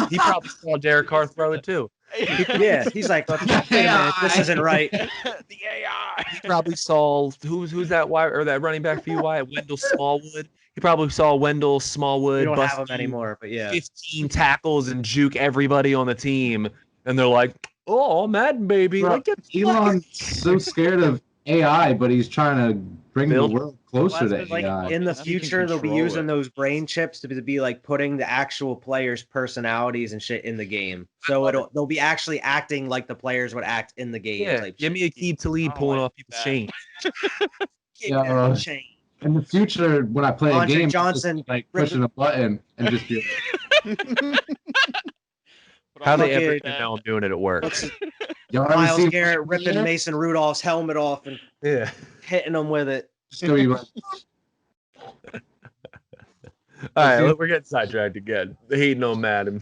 He probably saw Derek Carr throw it too. Yeah, he's like, wait a minute, this isn't right. The AI. He probably saw who's that wide or that running back for you, Wyatt? Wendell Smallwood. He probably saw Wendell Smallwood We don't bust have him anymore, but yeah. 15 tackles and juke everybody on the team, and they're like, "Oh, Madden baby!" Bro, Like, get Elon's so scared of AI, but he's trying to bring Build- the world closer Well, to Like AI. in the That's- you can future, they'll be control using it. those brain chips to be like putting the actual players' personalities and shit in the game. So they'll be actually acting like the players would act in the game. yeah, Type give me a key to I lead don't pulling like off people's that. chain. shit. Yeah. Chain. In the future, when I play Andre a game, Johnson, just, like pushing a button and just be like, But How I'm they not ever gonna- know I'm doing it at work? y'all ever Miles see Garrett ripping Mason Rudolph's helmet off and Yeah. hitting him with it. Just gonna be like, All right, we're getting sidetracked again. Hating on Madden.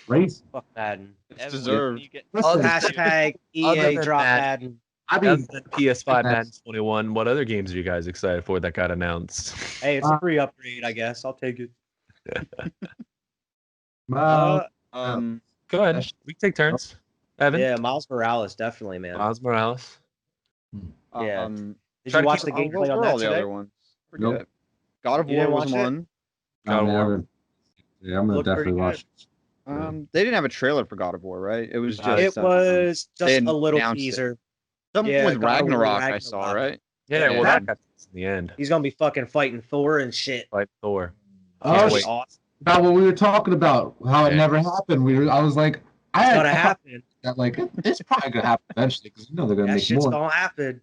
race. Fuck Madden. It's Everyone- deserved. you get- Listen, Hashtag Other EA than drop that- Madden. I Other mean, than PS5 Madden 21, what other games are you guys excited for that got announced? Hey, it's a free upgrade, I guess. I'll take it. Miles, Go ahead. We can take turns. Evan, Yeah, Miles Morales, definitely, man. Miles Morales. Yeah. Um, Did try you to watch keep- the what gameplay were on all that the today? other ones? Nope. Forget. God of You War didn't was watch it? one. God of I mean, War. yeah, I'm gonna Looked pretty definitely watch. They didn't have a trailer for God of War, right? It was just It was they just a little announced it. teaser. something yeah, with God of War Ragnarok. I saw, Ragnarok. right? Yeah, Yeah. well, that got in the end. He's gonna be fucking fighting Thor and shit. Fight Thor. Oh, Can't That'd be wait. awesome. About what we were talking about, how it Yeah. never happened. I was like, I It's had gonna thought happen. that, like, it's probably gonna happen eventually because you know they're gonna That make shit's more. gonna happen.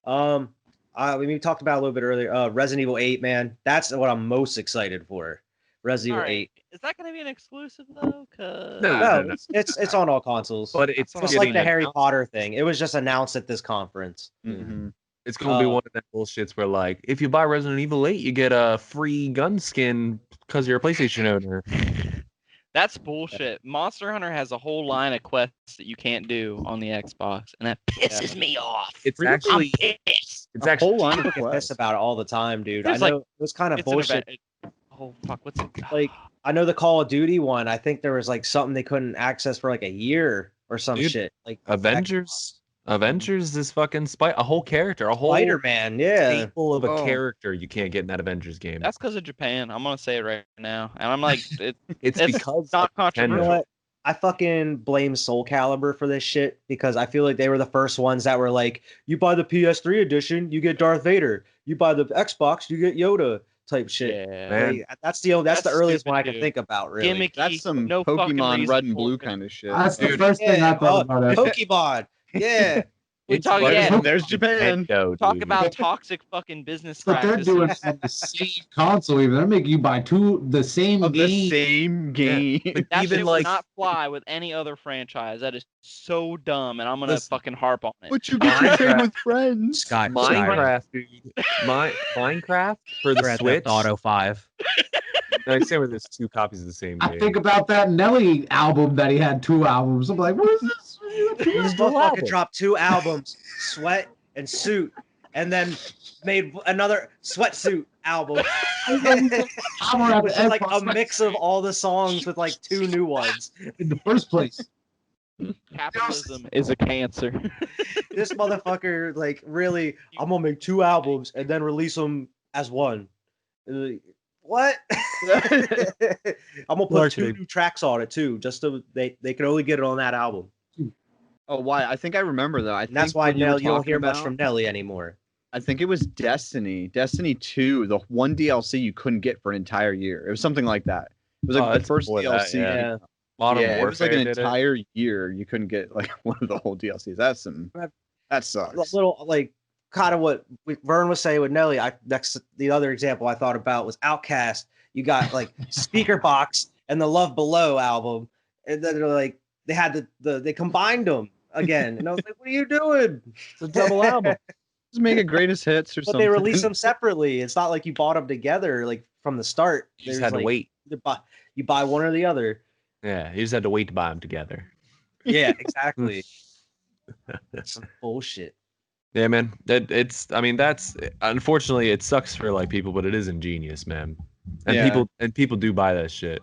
We talked about it a little bit earlier. Resident Evil 8, man. That's what I'm most excited for. Resident All Evil right. 8. Is that going to be an exclusive though? Cause No, No, it's on all consoles. But it's just getting like the Harry announced. Potter thing. It was just announced at this conference. Mhm. It's gonna be Uh, one of them bullshits where, like, if you buy Resident Evil 8, you get a free gun skin because you're a PlayStation owner. that's bullshit. Monster Hunter has a whole line of quests that you can't do on the Xbox, and that pisses me off. It's Really? actually, I'm pissed. it's A actually, whole line People of get pissed quests. about it all the time, dude. There's, I know like- it was kind of It's an bullshit. event. Oh fuck! What's it? Like I know the Call of Duty one. I think there was like something they couldn't access for like a year or some Dude, shit. Like Avengers is fucking a whole character, a whole Spider Man. Yeah. staple of a Oh. character you can't get in that Avengers game. That's because of Japan. I'm gonna say it right now, and I'm like, It's it's because not of Nintendo. You know controversial. what? I fucking blame Soul Calibur for this shit because I feel like they were the first ones that were like, you buy the PS3 edition, you get Darth Vader. You buy the Xbox, you get Yoda type shit. Yeah. Man. That's the That's earliest stupid, one I can dude. think about. Really. Gimmicky. That's some no fucking Pokemon reason Red and for Blue it. kind of shit. That's the Dude. first thing I Yeah, thought about it. Pokemon. Yeah. We talk There's- again. There's Japan. Nintendo, Talk dude. about toxic fucking business But they're practices. doing it on the same console. Even they're making you buy the same Of the game. same game. But That even shit like, would not fly with any other franchise. That is so dumb, and I'm gonna Listen. fucking harp on it. But you get to play Minecraft. with friends. Minecraft, dude. Minecraft for the Grand Switch. Theft Auto 5. I understand where there's two copies of the same I game. think about that Nelly album that he had 2 albums. I'm like, what is this? This Dual motherfucker album. dropped 2 albums, Sweat and Suit, and then made another Sweatsuit album. Which is like a mix of all the songs with like 2 new ones. in the first place. Capitalism is a cancer. This motherfucker, like, really, I'm gonna make 2 albums and then release them as one. What? I'm gonna put 2 new tracks on it too, just so they can only get it on that album. Oh, why? I think I remember though. And that's why Nelly, you don't hear much from Nelly anymore. I think it was Destiny 2, the one DLC you couldn't get for an entire year. It was something like that. It was like the that's first before that, DLC. Yeah. Modern Yeah, it was like Warfare an did it. entire year you couldn't get like one of the whole DLCs. That A sucks. little like kind of what Vern was saying with Nelly. The other example I thought about was Outkast. You got like Speaker Box and the Love Below album, and then they're like they had they combined them again, and I was like, what are you doing? It's a double album. Just make a greatest hits or But something. they release them separately. It's not like you bought them together, like from the start. You just There's, had to wait. You buy one or the other. Yeah, you just had to wait to buy them together. Yeah, exactly. Some bullshit. Yeah, man. I mean, that's unfortunately it sucks for like people, but it is ingenious, man. And Yeah. people do buy that shit.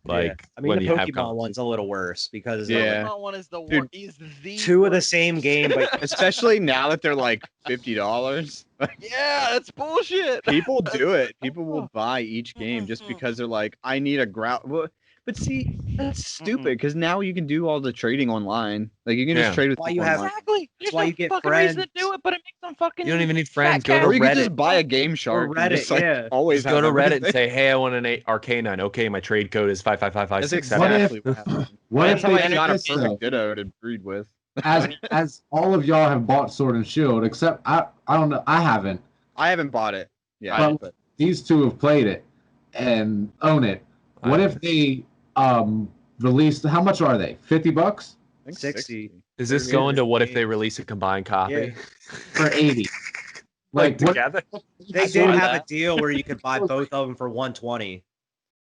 Like Yeah. I mean, when the you have Pokemon one's a little worse because Yeah. Pokemon one is the Dude, worst. Is the two of the worst. same game, but especially now that they're like $50. Yeah, that's bullshit. People do it. People will buy each game just because they're like, I need a grout. Well, but see, that's stupid because now you can do all the trading online. Like you can Yeah. just trade with Why people you have- online. Exactly. There's why no you get fucking reason to friends. do it, but it makes them fucking. You don't even need friends. Go fat to Or you can Reddit. just buy a Game Shark. and Reddit, just, like, yeah. always Just go to have Reddit and everything. say, "Hey, I want an Arcanine." Okay, my trade code is 5555567. That's What exactly what happened. What That's if how they I did got a this, perfect though? Ditto to breed with. As all of y'all have bought Sword and Shield, except I don't know, I haven't. I haven't bought it. Yeah, But these two have played it and own it. What if they released? How much are they? $50 I think 60. Is this They're going to what if games. they release a combined copy? Yeah. for 80? Like what? together? they saw did have that. a deal where you could buy both of them for 120.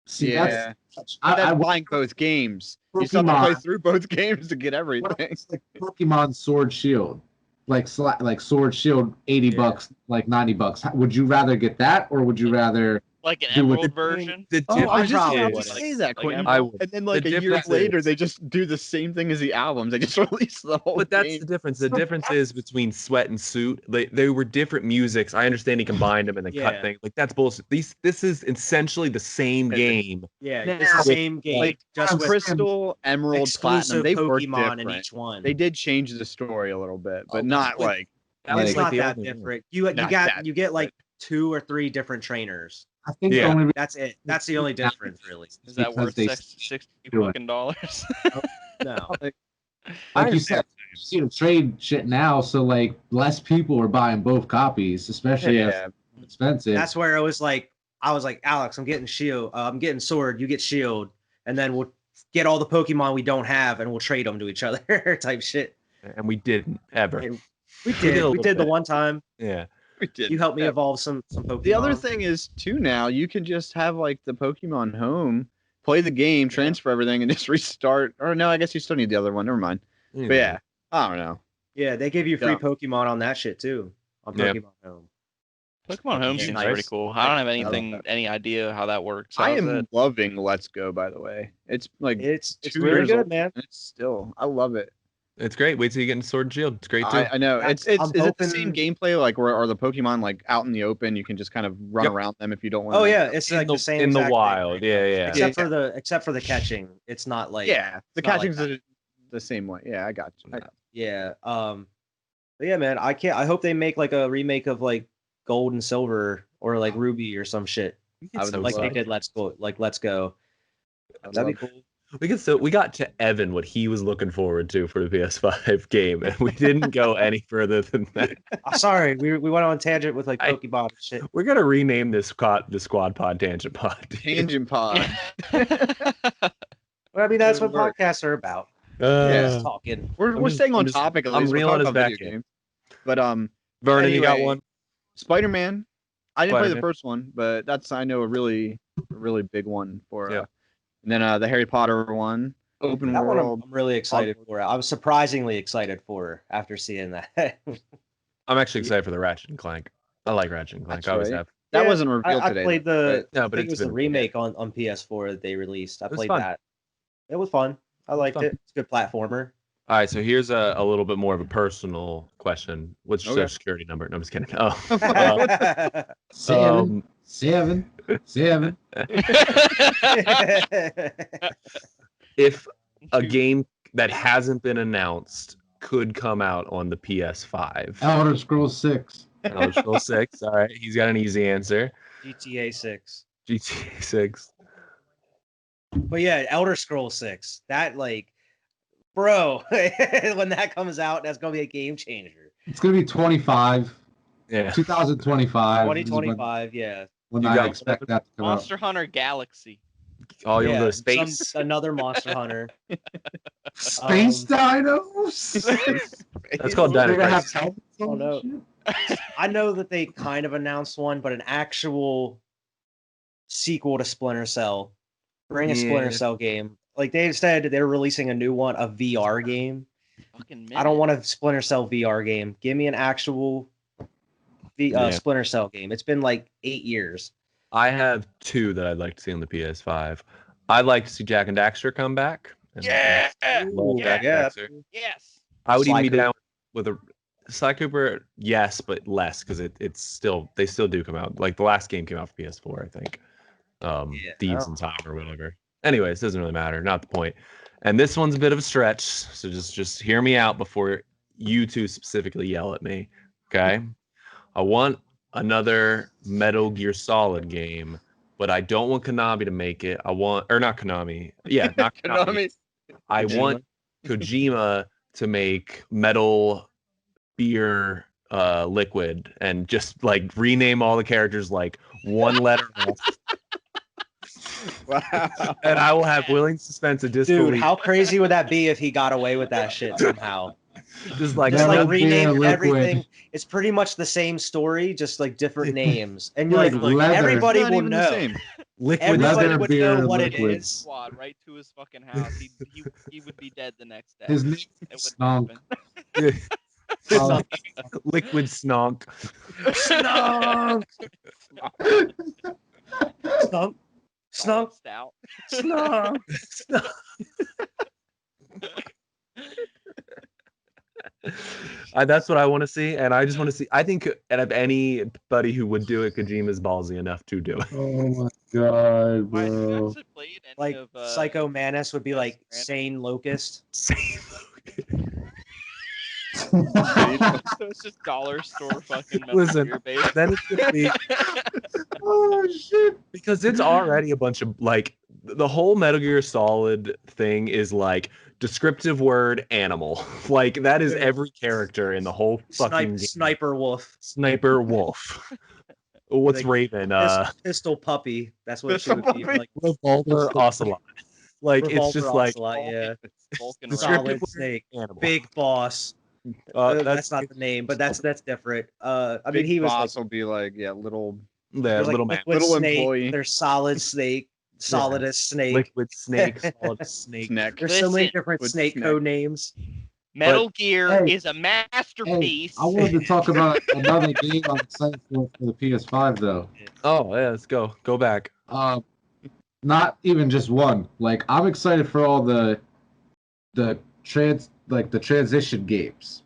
See, Yeah. that's But that's I buying both games. You still have to play Pokemon. through both games to get What if everything. it's like Pokemon Sword Shield, like Sword Shield, $80, like $90. Would you rather get that, or would you rather? Like an Do with Emerald the- version. The Oh, I difference was just probably about would. to say that, Like Quentin. I would. And then like The a year difference later, is- they just do the same thing as the albums. They just release the whole But that's game. the difference. The difference is between Sweat and Suit. They were different musics. I understand he combined them and the Yeah. cut thing. Like that's bullshit. This is essentially the same game. Yeah, Now, it's the same game, like, just with Crystal, Emerald, Platinum. exclusive They work Pokemon in different. each one. They did change the story a little bit, but Oh, not like- like That it's was like not the that only one. different. Not that You get like different. 2 or 3 different trainers. I think Yeah. the only That's it. That's the only difference, really. Is that because worth they 60 do it. fucking dollars? No. like you said, you see the trade shit now, so like less people are buying both copies, especially if yeah. it's expensive. That's where it was like, I was like, Alex, I'm getting Shield. I'm getting Sword. You get Shield, and then we'll get all the Pokemon we don't have, and we'll trade them to each other, type shit. And we didn't ever. And did we a did. We little did the bit. one time. Yeah. We did. You helped me Yeah. evolve some Pokemon. The other thing is too now you can just have like the Pokemon Home, play the game, transfer everything, and just restart. Or no, I guess you still need the other one. Never mind. But yeah, I don't know. Yeah, they give you free Yeah. Pokemon on that shit too. On Yeah. Pokemon Home. Pokemon Home Yeah, seems nice. pretty cool. I don't have love anything, that. any idea how that works. I How's am it? loving Let's Go. By the way, it's like It's 2 really years good, old, man. and it's still I love it. It's great. Wait till you get into Sword and Shield. It's great too. I know That's- it's I'm is it the same hoping- gameplay like where are the Pokemon like out in the open? You can just kind of run Yep. around them if you don't want. Oh yeah, it's like the same in the exact thing. wild. Yeah, yeah. Except for the catching, it's not like yeah. The it's not like catching's that. the same way. Yeah, I got you. Yeah. But yeah, man. I hope they make like a remake of like Gold and Silver or like Ruby or some shit. I would Like they love- did Let's Go. Like Let's Go. That'd be cool. We got to Evan what he was looking forward to for the PS5 game, and we didn't go any further than that. Sorry, we went on a tangent with like I- Pokemon and shit. We're gonna rename this squad pod tangent pod. Tangent Pod. Well, I mean, that's what It'll work. podcasts are about. Yeah. Just talking. We're staying on topic at I'm least. We're reeling talking us about back video in. games. But Vernon, you got Anyway. one? Spider-Man. I didn't play the Spider-Man. first one, but that's I know a really big one for. Yeah. And then the Harry Potter one, open That one world. I'm really excited for. I was surprisingly excited for after seeing that. I'm actually excited for the Ratchet and Clank. I like Ratchet and Clank. That's I always right. have. That Yeah, wasn't revealed I today. played though, the. No, I but think it it's was the been remake on PS4 that they released. I was played fun. that. It was fun. I liked fun. it. It's a good platformer. All right, so here's a little bit more of a personal question. What's your Okay. social security number? No, I'm just kidding. Oh, Seven, seven, seven. if a game that hasn't been announced could come out on the PS5, Elder Scrolls 6. Elder Scrolls 6. All right, he's got an easy answer. GTA 6. GTA 6. But yeah, Elder Scrolls 6. That like, bro, when that comes out, that's gonna be a game changer. It's gonna be 25, Yeah. 2025. is 2025, yeah. When You I got expect that to come out. Monster Hunter Galaxy. Oh, you want to go Yeah, to space? another Monster Hunter. Space dinos. That's called They're Dino gonna have Crisis. helmets on Oh, no. and shit? I know that they kind of announced one, but an actual sequel to Splinter Cell. Bring a Splinter Cell game. Like they said, they're releasing a new one, a VR game. I don't want a Splinter Cell VR game. Give me an actual Splinter Cell game. It's been like 8 years. I have 2 that I'd like to see on the PS5. I'd like to see Jak and Daxter come back. Yeah. Yes. I would Sly even be Cooper. down with a Sly Cooper, yes, but less because it's still they still do come out. Like the last game came out for PS4, I think. Thieves in Time or whatever. Anyways, doesn't really matter. Not the point. And this one's a bit of a stretch, so just hear me out before you two specifically yell at me. Okay? I want another Metal Gear Solid game, but I don't want Konami to make it. Not Konami. Yeah, not Konami. I want Kojima to make Metal Gear Liquid and just like rename all the characters like one letter less. Wow. And I will have willing suspense of disbelief. Dude, how crazy would that be if he got away with that shit somehow? just like rename Liquid. everything. It's pretty much the same story, just like different names. And you're Like like, leather. everybody Not will even the know. same. Liquid Everybody Leather would beer know what liquid. it is. Squad right to his fucking house. He would be dead the next day. His name It is wouldn't Snonk. happen. Liquid Snonk. Snunk! Snunk! Snunk! Stout. Snunk! That's what I want to see, and I just want to see. I think out of anybody who would do it, Kojima's ballsy enough to do it. Oh my god, Why, have you bro. actually played any Like of Psycho Manus would be like Brandon? Sane Locust. So it's just dollar store fucking Metal Listen, Gear based. then it's gonna be Oh shit. because it's already a bunch of like the whole Metal Gear Solid thing is like descriptive word animal. Like that is every character in the whole fucking game. Sniper Wolf. Sniper Wolf. What's Like, Raven? Pistol Puppy. That's what it Pistol should be. Puppy? Like, Revolver Ocelot. Like it's Revolver just like Ocelot, yeah. Vulcan Descriptive Raven. Solid word Snake. animal. Big Boss. That's not the name, but that's different. I mean, Big he was boss like, will be like, little. The there's like little man. Liquid Little Snake. employee. There's Solid Snake. Solidus Snake. Liquid Snake, Solid Snake. Snack. There's so many Listen, different Liquid snake Snake. code names. Metal Gear Hey, is a masterpiece. I wanted to talk about another game I'm excited for the PS5 though. Oh yeah, let's go. Go back. Not even just one. Like I'm excited for all the transition games.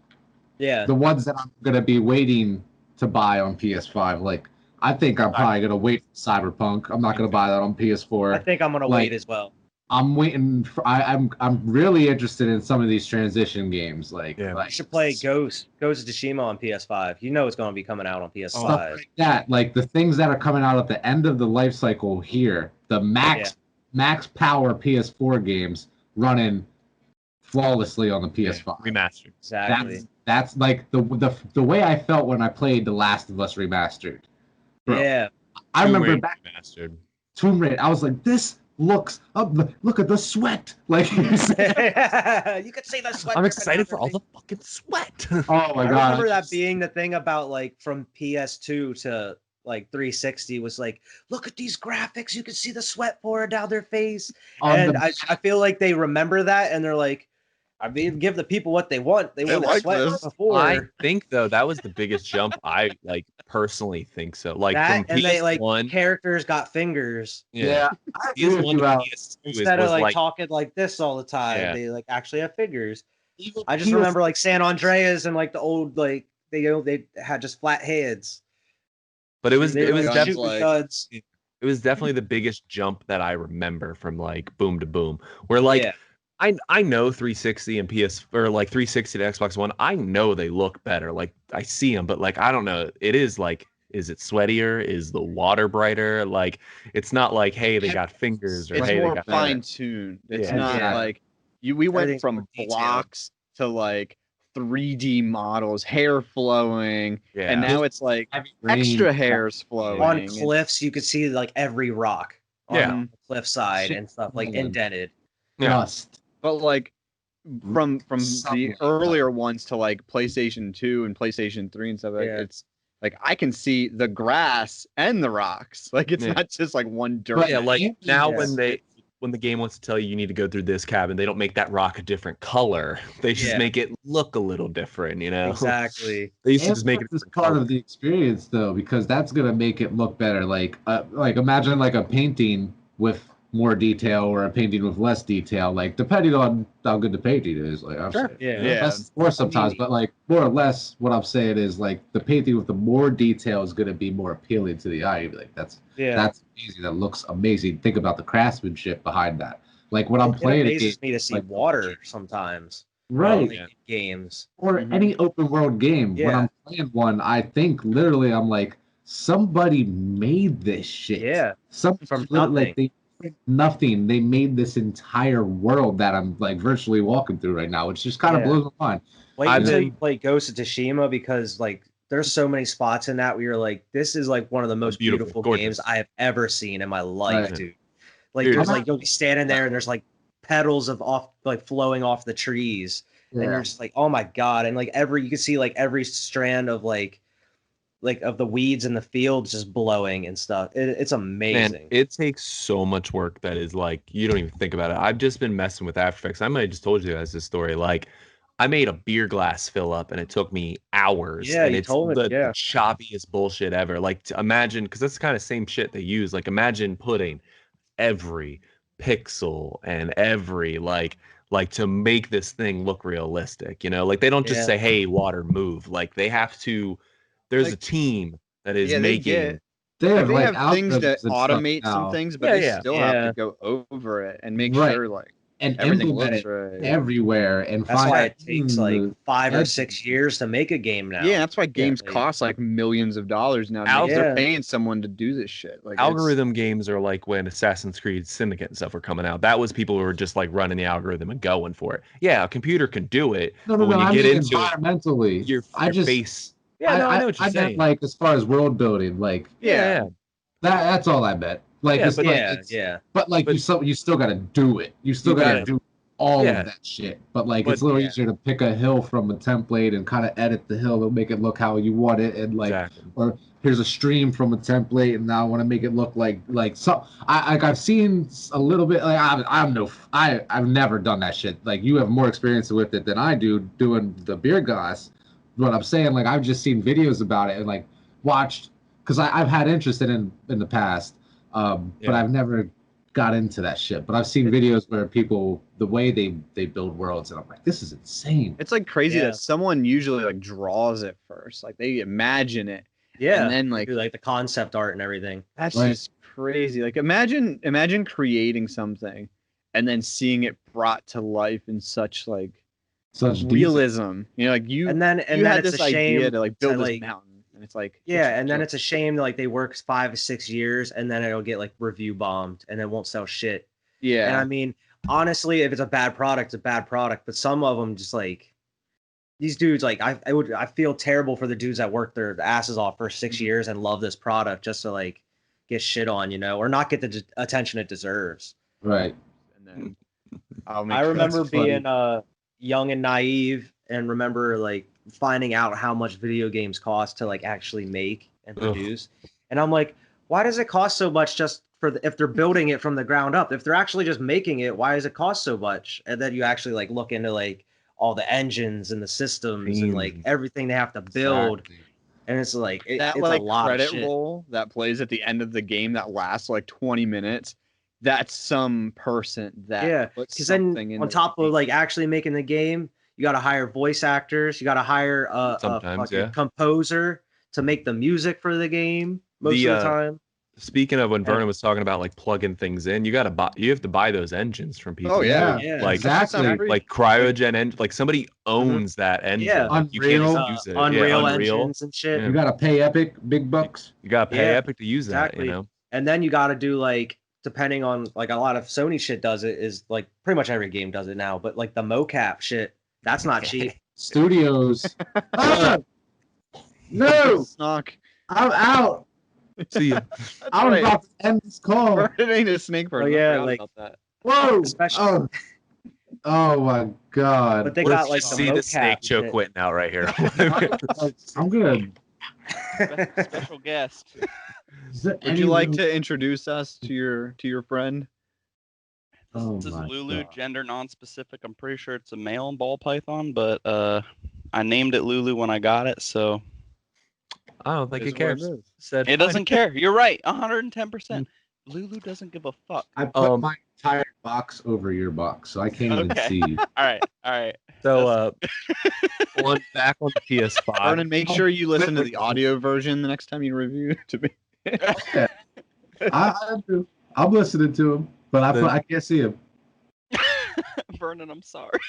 Yeah. The ones that I'm gonna be waiting to buy on PS5. Like I think I'm probably gonna wait for Cyberpunk. I'm not gonna buy that on I PS4. think I'm gonna like- wait as well. I'm waiting for I'm really interested in some of these transition games. Like, Yeah. like You should play Ghost of Tsushima on PS5. You know it's gonna be coming out on PS5. stuff like that. Like the things that are coming out at the end of the life cycle here, the max power PS4 games running flawlessly on the PS5. Remastered. Exactly. That's like the way I felt when I played The Last of Us Remastered. Bro, Yeah. I Tomb remember Raider back Remastered. Tomb Raider. I was like, this looks up. Look at the sweat. Like, You could say the sweat. I'm dripping excited down for her all face. the fucking sweat. oh my I god. remember that being the thing about like from PS2 to like 360 was like, look at these graphics. You can see the sweat pouring down their face. And I feel like they remember that and they're like, I mean, give the people what they want. They want the like sweat this. before. I think though that was the biggest jump. I like personally think so. Like that from and they like PS1, characters got fingers yeah. I agree with PS1 you, to Al. PS2 instead of was like like talking like this all the time. Yeah. They like actually have figures. even I just PS remember like San Andreas and like the old like they had just flat heads. But it was They it was were guns shooting definitely guns. it was definitely the biggest jump that I remember from like boom to boom. Where like Yeah. I know 360 and PS or like 360 to Xbox One. I know they look better. Like I see them, but like I don't know. It is like, is it sweatier? Is the water brighter? Like it's not like hey they got fingers or It's hey they more got fine tuned. It's Yeah. not Yeah. like we went Everything's from more detailed. blocks to like 3D models, hair flowing, yeah. and now it's like Heavy rain. extra hairs flowing. On and- cliffs, you could see like every rock on Yeah. the cliff side Shit. and stuff like Mm. indented. Yeah. Dust. But like from the Something like that. earlier ones to like PlayStation 2 and PlayStation 3 and stuff. Like, Yeah. it's like I can see the grass and the rocks. Like it's Yeah. not just like one dirt. But Yeah, like now Yeah. when the game wants to tell you need to go through this cabin, they don't make that rock a different color. They just Yeah. make it look a little different, you know? Exactly. They used to just make it a This different part color. of the experience though, because that's gonna make it look better. Like imagine like a painting with more detail or a painting with less detail. Like depending on how good the painting is. Like I'm saying, Yeah. Yeah. less or sometimes, but like more or less, what I'm saying is like the painting with the more detail is gonna be more appealing to the eye. You'd be like that's amazing. That looks amazing. Think about the craftsmanship behind that. Like when I'm It playing a game, amazes me to see like- water sometimes. right? in games. Or Mhm. any open world game. When Yeah. I'm playing one, I think literally I'm like, somebody made this shit. Yeah. Something From like nothing. They made this entire world that I'm like virtually walking through right now, which just kind of Yeah. blows my mind. Wait I've until been- you play Ghost of Tsushima because like there's so many spots in that where you're like, this is like one of the most Beautiful, beautiful gorgeous. games I have ever seen in my life, Right. dude. Like Dude, there's I'm like you'll be standing there and there's like petals of off like flowing off the trees. And you're just like, oh my god. And like you can see like every strand of like of the weeds in the fields just blowing and stuff. It's amazing. Man, it takes so much work that is like you don't even think about it. I've just been messing with After Effects. I might have just told you guys this story. Like I made a beer glass fill up and it took me hours. Yeah, and you it's told me, the yeah. choppiest bullshit ever. Like to imagine, because that's the kind of same shit they use. Like imagine putting every pixel and every like to make this thing look realistic. You know, like they don't just Yeah. say, "Hey, water, move." Like they have to. There's Like- a team that is Yeah, they making. get- They have, They like, have things that algorithms and stuff automate some now. things, but Yeah, they yeah. still Yeah. have to go over it and make Right. sure like and everything implement looks it right. everywhere. And That's find why out, it takes like 5 or that's- 6 years to make a game now. Yeah, that's why games like- cost like millions of dollars now. Al- They're Yeah. paying someone to do this shit. Like it's- Algorithm games are like when Assassin's Creed Syndicate and stuff were coming out. That was people who were just like running the algorithm and going for it. Yeah, a computer can do it, No, but when you I get mean into it, environmentally. your I just face. Yeah, no, I know what you're I saying. meant like as far as world building, like Yeah. that's all I meant. Like, Yeah, it's but- like yeah, it's- yeah. But like But- you still gotta do it. You still You gotta gotta- do all Yeah. of that shit. But like But- it's a little yeah. easier to pick a hill from a template and kind of edit the hill to make it look how you want it. And like, Exactly. or here's a stream from a template, and now I want to make it look like so. I've seen a little bit. Like I've never done that shit. Like you have more experience with it than I do doing the beer glass. What I'm saying, like I've just seen videos about it and like watched because I've had interest in the past, but Yeah. I've never got into that shit. But I've seen videos where people the way they build worlds, and I'm like, this is insane. It's like crazy Yeah. that someone usually like draws it first. Like they imagine it. Yeah. And then like Do like the concept art and everything. that's Right. just crazy. Like imagine creating something and then seeing it brought to life in such like Such decent- realism. You know, like you And then you had it's this a shame idea to like build to, this like, mountain. And it's like yeah, and then it's a shame that like they work 5 or 6 years and then it'll get like review bombed and it won't sell shit. yeah. And I mean, honestly, if it's a bad product, it's a bad product. But some of them just like these dudes, like I feel terrible for the dudes that work their asses off for 6 Mm-hmm. years and love this product just to like get shit on, you know, or not get the attention it deserves. right. and then I'll make I sure remember that's funny. being young and naive and remember like finding out how much video games cost to like actually make and Ugh. produce. And I'm like, why does it cost so much just for if they're building it from the ground up? If they're actually just making it, why does it cost so much? And then you actually like look into like all the engines and the systems and like Teams. everything they have to build. Exactly. And it's like that it's like a lot credit of shit. roll that plays at the end of the game that lasts like 20 minutes. That's some person that Yeah, puts because then something in on the top of game. like actually making the game, you got to hire voice actors, you got to hire a Sometimes, fucking yeah. composer to make the music for the game most The, of the time. Speaking of when Yeah. Vernon was talking about like plugging things in, you have to buy those engines from people. Oh, yeah. Yeah, Like Exactly. like cryogen and like somebody owns that engine. Yeah. Like, you can't Unreal. just use it. Unreal Yeah, Unreal. engines and shit. Yeah. You gotta pay Epic big bucks. You gotta pay Yeah, Epic to use that. exactly. You know. And then you got to do like depending on like a lot of Sony shit does it is like pretty much every game does it now, but like the mocap shit, that's not cheap. Studios. Ah! No, Snock. I'm out. See ya. That's I was right. about to end this call. It ain't a snake person. Oh, yeah, I forgot like- about that. Whoa. Especially- Oh, Oh my god! But they What if got you like the see the snake mocap choke shit. quitting out right here. I'm good. Special guest. Would you like to introduce us to your friend? Oh This is my Lulu, God. gender non-specific. I'm pretty sure it's a male ball python, but I named it Lulu when I got it, so I don't think Is it what it cares. is. Said it doesn't care. You're right, 110%. Lulu doesn't give a fuck. I put Um, my entire box over your box, so I can't even Okay. see. All right. So back on the PS5. Vernon, make sure you listen to the audio version the next time you review to be. I do. I'm listening to him, but I can't see him. Vernon, I'm sorry.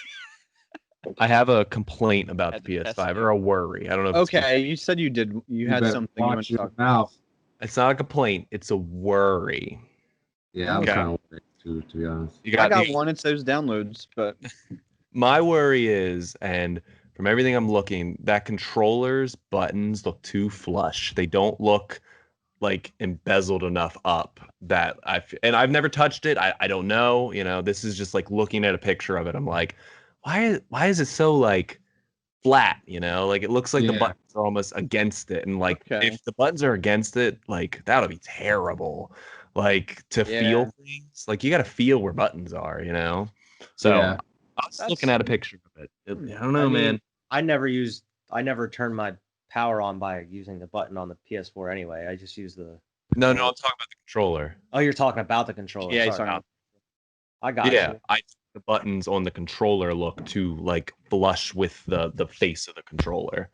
I have a complaint about Had the to test PS5 it. or a worry. I don't know. If it's Okay, you said you did. You had better something you want watch to your talk. mouth. It's not a complaint. It's a worry. Yeah, I'm Okay. trying to work too, to be honest. You I got the- one. It's those downloads, but My worry is, and from everything I'm looking, that controller's buttons look too flush. They don't look like embezzled enough up that and I've never touched it. I don't know. You know, this is just like looking at a picture of it. I'm like, why is it so like flat? You know, like it looks like the Yeah. buttons are almost against it. And like Okay. if the buttons are against it, like that would be terrible. Like to Yeah. feel things, like you got to feel where buttons are. You know, so. Yeah. I was That's- looking at a picture of it. I don't know, I mean, man. I never turned my power on by using the button on the PS4 anyway. I just use the. No, I'm talking about the controller. Oh, you're talking about the controller. yeah, he's Sorry. talking. I got Yeah, you. the buttons on the controller look too like flush with the face of the controller.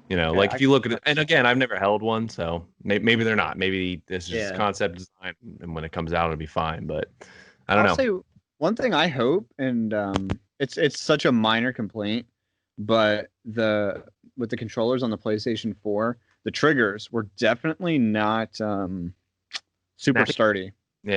You know, Okay, like I if you look at can it, and again, I've never held one, so maybe they're not. Maybe this is just Yeah. concept design, and when it comes out, it'll be fine. But I don't know. I'll say one thing I hope, and it's such a minor complaint, but with the controllers on the PlayStation 4, the triggers were definitely not super Snappy? sturdy. Yeah,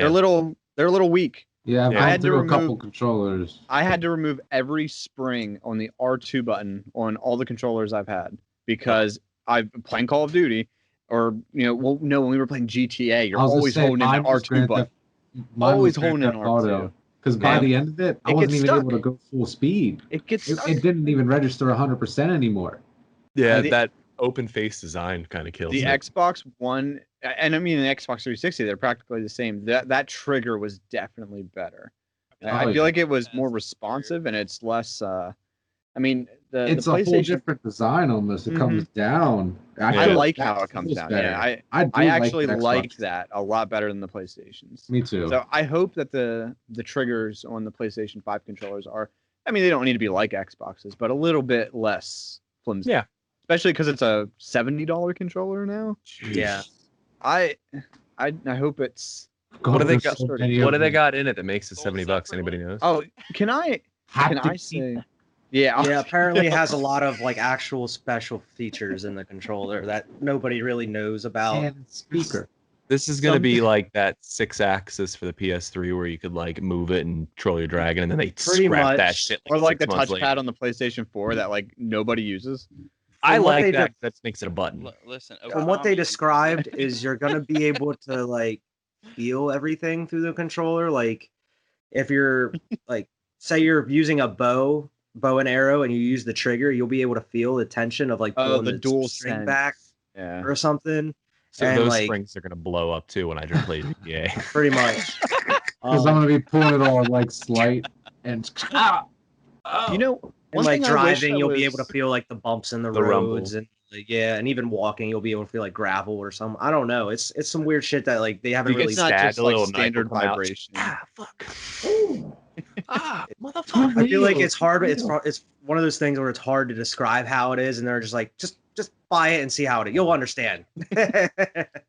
They're a little weak. Yeah, I've Yeah. I gone had to through a couple remove- controllers. I had to remove every spring on the R2 button on all the controllers I've had because I'm playing Call of Duty, or when we were playing GTA, you're I was gonna always say, holding in mine the was R2 Grand button. Theft- mine Always was Grand holding in Theft R2. Auto. Because by Yeah. the end of it, I It wasn't gets even able stuck. to go full speed. It gets stuck. It didn't even register 100% anymore. yeah, the- that open face design kind of kills The it. Xbox One, and I mean the Xbox 360, they're practically the same. That trigger was definitely better. I Oh, feel yeah. like it was more responsive and it's less. I mean the It's the a whole PlayStation. different design almost. It Mhm. comes down. I feel like that how it comes feels down. better. Yeah, I do I actually the Xbox. like that a lot better than the PlayStations. Me too. So I hope that the triggers on the PlayStation 5 controllers are. I mean, they don't need to be like Xboxes, but a little bit less flimsy. Yeah. Especially because it's a $70 controller now. Yeah. I hope it's. What do they there's got- so many What of do they them. got in it that makes it Sold $70? separately? Anybody knows? Oh, can I Haptic say? Yeah. Yeah, apparently it has a lot of like actual special features in the controller that nobody really knows about. and speaker. This is gonna Some- be like that 6-axis for the PS3 where you could like move it and control your dragon, and then they Pretty scrap that much. shit. Or like the 6 months touchpad later. on the PlayStation 4 that like nobody uses. I From what like they that. did- That makes it a button. Listen, From what they Okami- described is you're gonna be able to like feel everything through the controller. Like if you're like say you're using a bow and arrow and you use the trigger, you'll be able to feel the tension of like Oh, pulling the the dual string sense. back Yeah. or something. So and, those like- springs are gonna blow up too when I just play GTA. Pretty much. Because I'm gonna be pulling it all like slight and You know, And one like thing I wish driving, that you'll be able to was- feel like the bumps in the, The rumble. roads and like, yeah, and even walking, you'll be able to feel like gravel or something. I don't know. It's some weird shit that like they haven't You get really. It's not stabbed, just a like little knife will standard come out. vibration. Fuck. Motherfucker. I feel like it's hard. It's one of those things where it's hard to describe how it is, and they're just like, just buy it and see how it is. You'll understand. They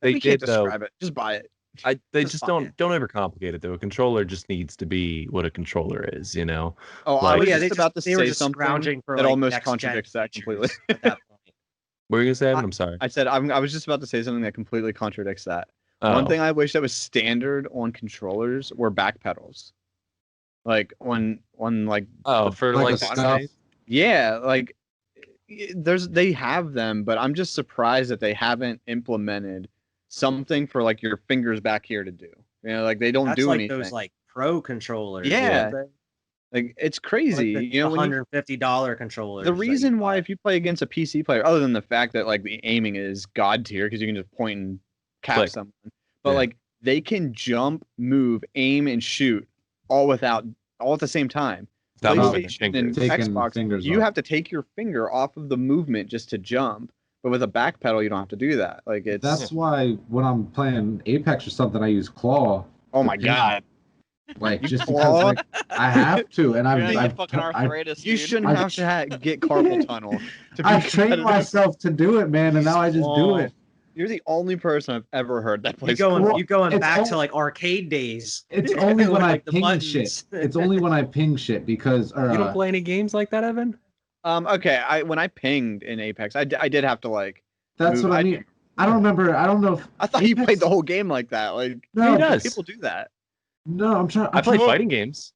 We did can't though. describe it. Just buy it. They Just just fine. don't overcomplicate it though. A controller just needs to be what a controller is, you know. Oh, I Like- was yeah, just they about to they were say just something scrounging for that like, almost next-gen contradicts that features completely. at that point. What were you gonna say, Evan? I'm sorry. I said I was just about to say something that completely contradicts that. One Oh. thing I wish that was standard on controllers were back pedals. Like on like Oh, for like like a stuff. yeah, like they have them, but I'm just surprised that they haven't implemented something for like your fingers back here to do. You know, like they don't That's do like anything. those like pro controllers. Yeah. aren't Like it's crazy. Like the you know, when you, $150 controllers. the reason why if you play against a PC player, other than the fact that like the aiming is god tier because you can just point and cap Click. someone, but Yeah. like they can jump, move, aim, and shoot all at the same time. Without moving PlayStation their and fingers. Taking Xbox, fingers you off. have to take your finger off of the movement just to jump. But with a back pedal, you don't have to do that. Like it's That's why when I'm playing Apex or something, I use claw. oh my god. Like just Claw? because like, I have to, and You're gonna get I've fucking arthritis. You dude. shouldn't have to get carpal tunnel to be I've trained competitive. myself to do it, man, and now I just do it. You're the only person I've ever heard that You plays. going Well, you going it's back all- to like arcade days. It's only when I Like the ping buttons. shit. It's only when I ping shit because or You don't play any games like that, Evan? Okay, when I pinged in Apex, I did have to like. that's move. what I mean. I don't remember. I don't know if I thought you Apex- played the whole game like that. Like No, he does. people do that. No, I'm trying. I play People- fighting games.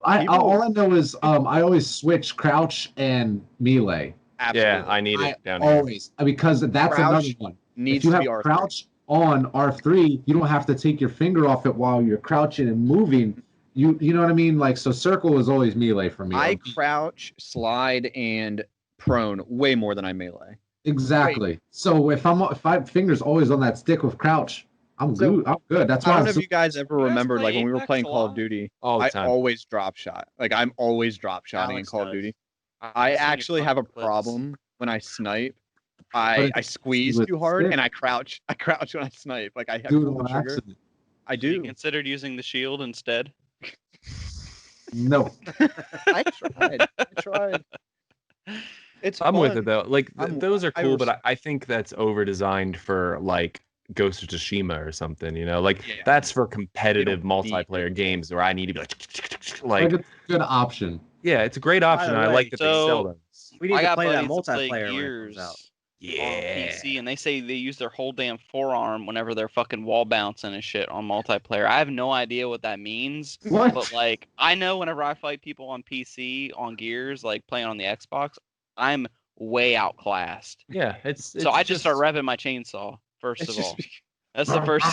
All I know is I always switch crouch and melee. Absolutely. Yeah, I need I it down here. always because that's Crouch another one. needs If you to have be R3. crouch on R3, you don't have to take your finger off it while you're crouching and moving. You know what I mean? Like so, circle is always melee for me. I crouch, slide, and prone way more than I melee. Exactly. So if my finger's always on that stick with crouch, I'm So, good. I'm good. That's I why don't I'm know if so, you guys ever You guys remembered play like when we were Apex playing a Call of lot? Duty. All the I time. always drop shot. Like I'm always drop shotting in Alex Call of does. Duty. I've I seen you actually have a fucking clips. problem when I snipe. But I it's squeeze with too hard stick. and I crouch. I crouch when I snipe. Like I do it pull the on trigger. accident. I You do. considered using the shield instead? No. I tried. I tried. It's I'm with fun. it though. Like I'm- those are I cool, but res- I think that's over designed for like Ghost of Tsushima or something. You know, like Yeah. that's for competitive You don't need multiplayer games where I need to be like Like it's a good option. yeah, it's a great option. the I way, like that they sell so- those. We need I to got play that buddies that play multiplayer when it Gears comes out. on Yeah. PC, and they say they use their whole damn forearm whenever they're fucking wall bouncing and shit on multiplayer. I have no idea what that means, What? but like I know whenever I fight people on PC on Gears, like playing on the Xbox, I'm way outclassed. Yeah, it's So I just start revving my chainsaw first It's of just all. That's the first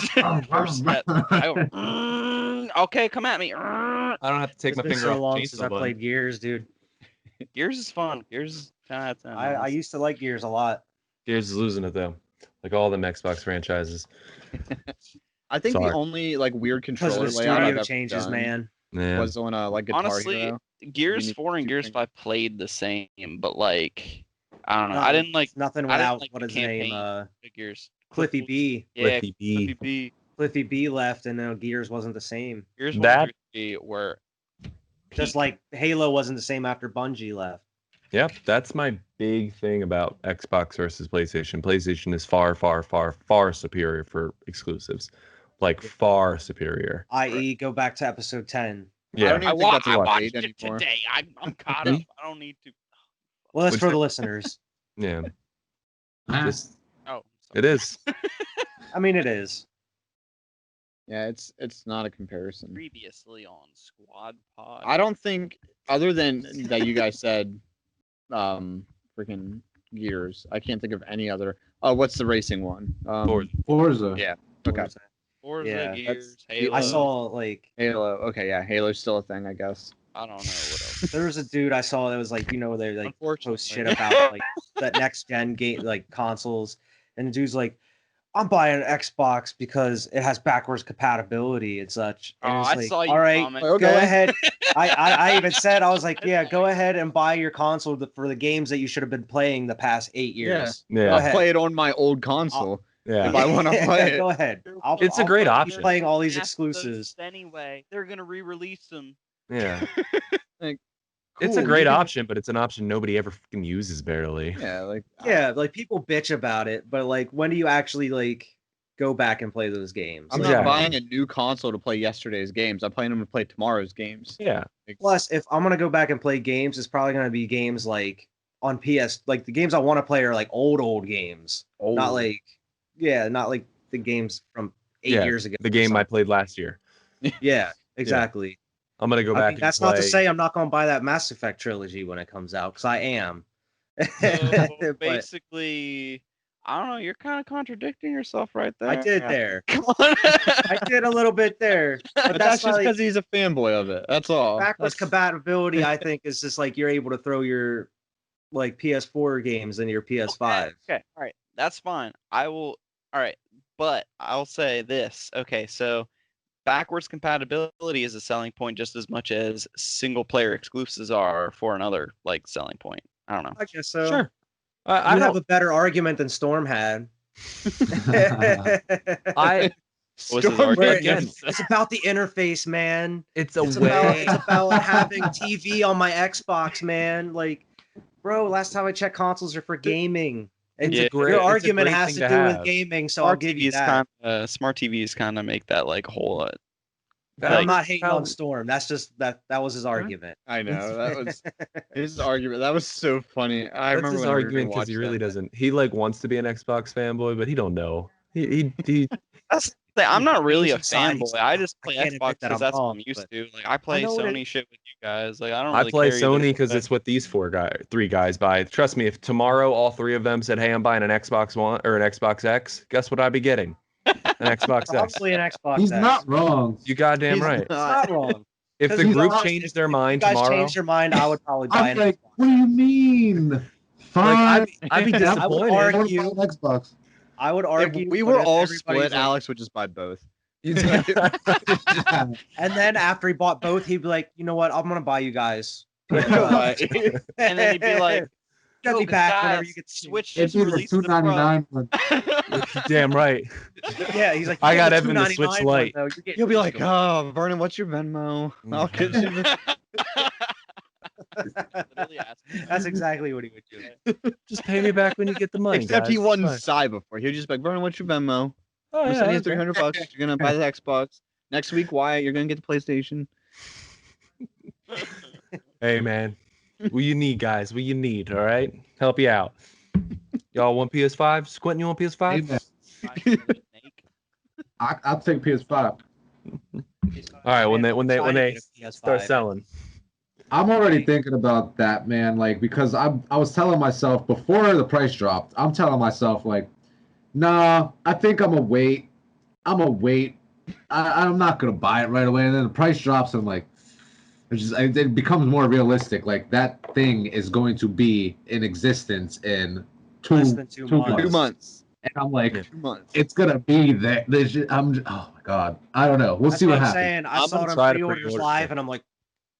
step. I go, okay, come at me. I don't have to take It's my been finger so off long the since chainsaw I button. played Gears, dude. Gears is fun. Gears is 10 out of 10. I used to like Gears a lot. Gears is losing it though, like all them Xbox franchises. I think Sorry. the only like weird Because controller of the layout I've studio ever changes, done man. Yeah, was on like Guitar Honestly, Hero. Gears need 4 and two Gears fingers. 5 played the same, but like I don't know. I didn't like It's nothing I didn't without like what the his name, campaign. Gears. Cliffy B. Yeah, Cliffy B. Cliffy B. Cliffy B left, and then Gears wasn't the same. Gears 1 That- through 3 were Just peak. like Halo wasn't the same after Bungie left. Yep, that's my big thing about Xbox versus PlayStation. PlayStation is far, far, far, far superior for exclusives. Like far superior. I.e., go back to episode 10. Yeah. don't even think that's I a watched debate it anymore. today. I'm caught up. I don't need to. Well, that's Which for the one? listeners. Yeah. Ah, Just, Oh, it is. I mean, it is. Yeah, it's not a comparison. previously on Squad Pod. I don't think other than that you guys said freaking Gears. I can't think of any other. Oh, what's the racing one? Forza. Yeah. Okay. Forza, Yeah, Gears, that's- Halo. I saw like Halo. Okay, yeah, Halo's still a thing, I guess. I don't know what else. there was a dude I saw that was like, you know, they like Unfortunately. post shit about like that next gen game like consoles, and the dude's like, I'm buying an Xbox because it has backwards compatibility and such. And Oh, it's I like, saw you all right, comment. Okay. go ahead. I even said, I was like, yeah, go ahead and buy your console for the games that you should have been playing the past 8 years. Yeah. Go I'll ahead. play it on my old console. Yeah. If I wanna play it. Go ahead. It's a great keep option. Playing all these Half those exclusives. Anyway, they're gonna re-release them. Yeah. Like, It's a cool, great you can- option, but it's an option nobody ever fucking uses barely. Yeah, like Yeah, like people bitch about it, but like when do you actually like go back and play those games? I'm Like, not Yeah. buying a new console to play yesterday's games. I'm playing them to play tomorrow's games. Yeah. Like, Plus, if I'm gonna go back and play games, it's probably gonna be games like on PS. Like the games I want to play are like old games, not like not like the games from 8 years ago. The or game I something. played last year. Yeah, exactly. I'm gonna go I back. mean, and that's play... not to say I'm not gonna buy that Mass Effect trilogy when it comes out, because I am. So But- basically, I don't know. You're kind of contradicting yourself right there. I did there. Come on. I did a little bit there. But that's just like, because he's a fanboy of it. That's all. backwards compatibility, I think, is just like you're able to throw your like PS4 games into your PS5. Okay. All right. That's fine. I will. All right. But I'll say this. Okay. So backwards compatibility is a selling point just as much as single player exclusives are for another like selling point. I don't know. I guess so. Sure. You I have don't. a better argument than Storm had. I. What's his Storm argument? again. It's about the interface, man. It's a It's about, way. it's about having TV on my Xbox, man. Like, bro, last time I checked, consoles are for gaming. And It's a great- your it's a argument great has thing to to do have. with gaming, so I'll give you that. Smart TVs kind of make that like a whole lot. But I'm like, not hating how- on Storm. That's just that was his argument. I know that was his argument. That was so funny. I That's remember his when we argument because he rewatched really that. doesn't. He like wants to be an Xbox fanboy, but he don't know. He I'm not really a Inside, he's fanboy. I just play can't admit Xbox that because I'm that's what wrong, I'm used but- to. Like I play know what it Sony shit with you guys. Like I don't. I Really play care Sony either because way. it's what these three guys buy. Trust me, if tomorrow all three of them said, "Hey, I'm buying an Xbox One or an Xbox X," guess what I'd be getting? An Xbox X. Probably an Xbox. He's X. not wrong. You goddamn He's right. It's not wrong. If the He's group not- changed their if mind you guys tomorrow, changed your mind, I would probably buy I'm an like, Xbox. what do you mean? Fine. like, I'd be I would disappointed. argue- I would buy an Xbox. I would If argue. we but were if all everybody's split, like- Alex would just buy both. And then after he bought both, he'd be like, you know what? I'm gonna buy you guys. and then he'd be like, You'll be "Yo, back guys, whenever you get Switch It'd just be the released the Pro." $2.99 one. Damn right. Yeah, he's like, I "You got get Evan the Switch $2.99 Lite." though, you're getting You'll be like, digital." oh, Vernon, what's your Venmo? I'll get you the Literally ask me. That's exactly what he would do. Just pay me back when you get the money. Except he guys. wasn't Fine. Sigh before. He was just like, Vernon, what's your Venmo? Oh, I'm yeah, sending you okay. $300. You're gonna buy the Xbox. Next week, Wyatt, you're gonna get the PlayStation. Hey man, what you need, guys? What you need? All right, help you out. Y'all want PS5? Squinting, you want PS5? Amen. I'll take PS5. All right, when they start selling. I'm already thinking about that, man. Like, because I was telling myself before the price dropped, I'm telling myself like, nah, I think I'm gonna wait. I'm not gonna buy it right away. And then the price drops, and I'm like, it becomes more realistic. Like that thing is going to be in existence in Less than 2 months. 2 months. And I'm like, 2 months. it's gonna be there. Oh my god, I don't know. We'll That's see what I'm happens. saying. I I'm saw gonna it on try to pre-orders pre-order live, it. and I'm like,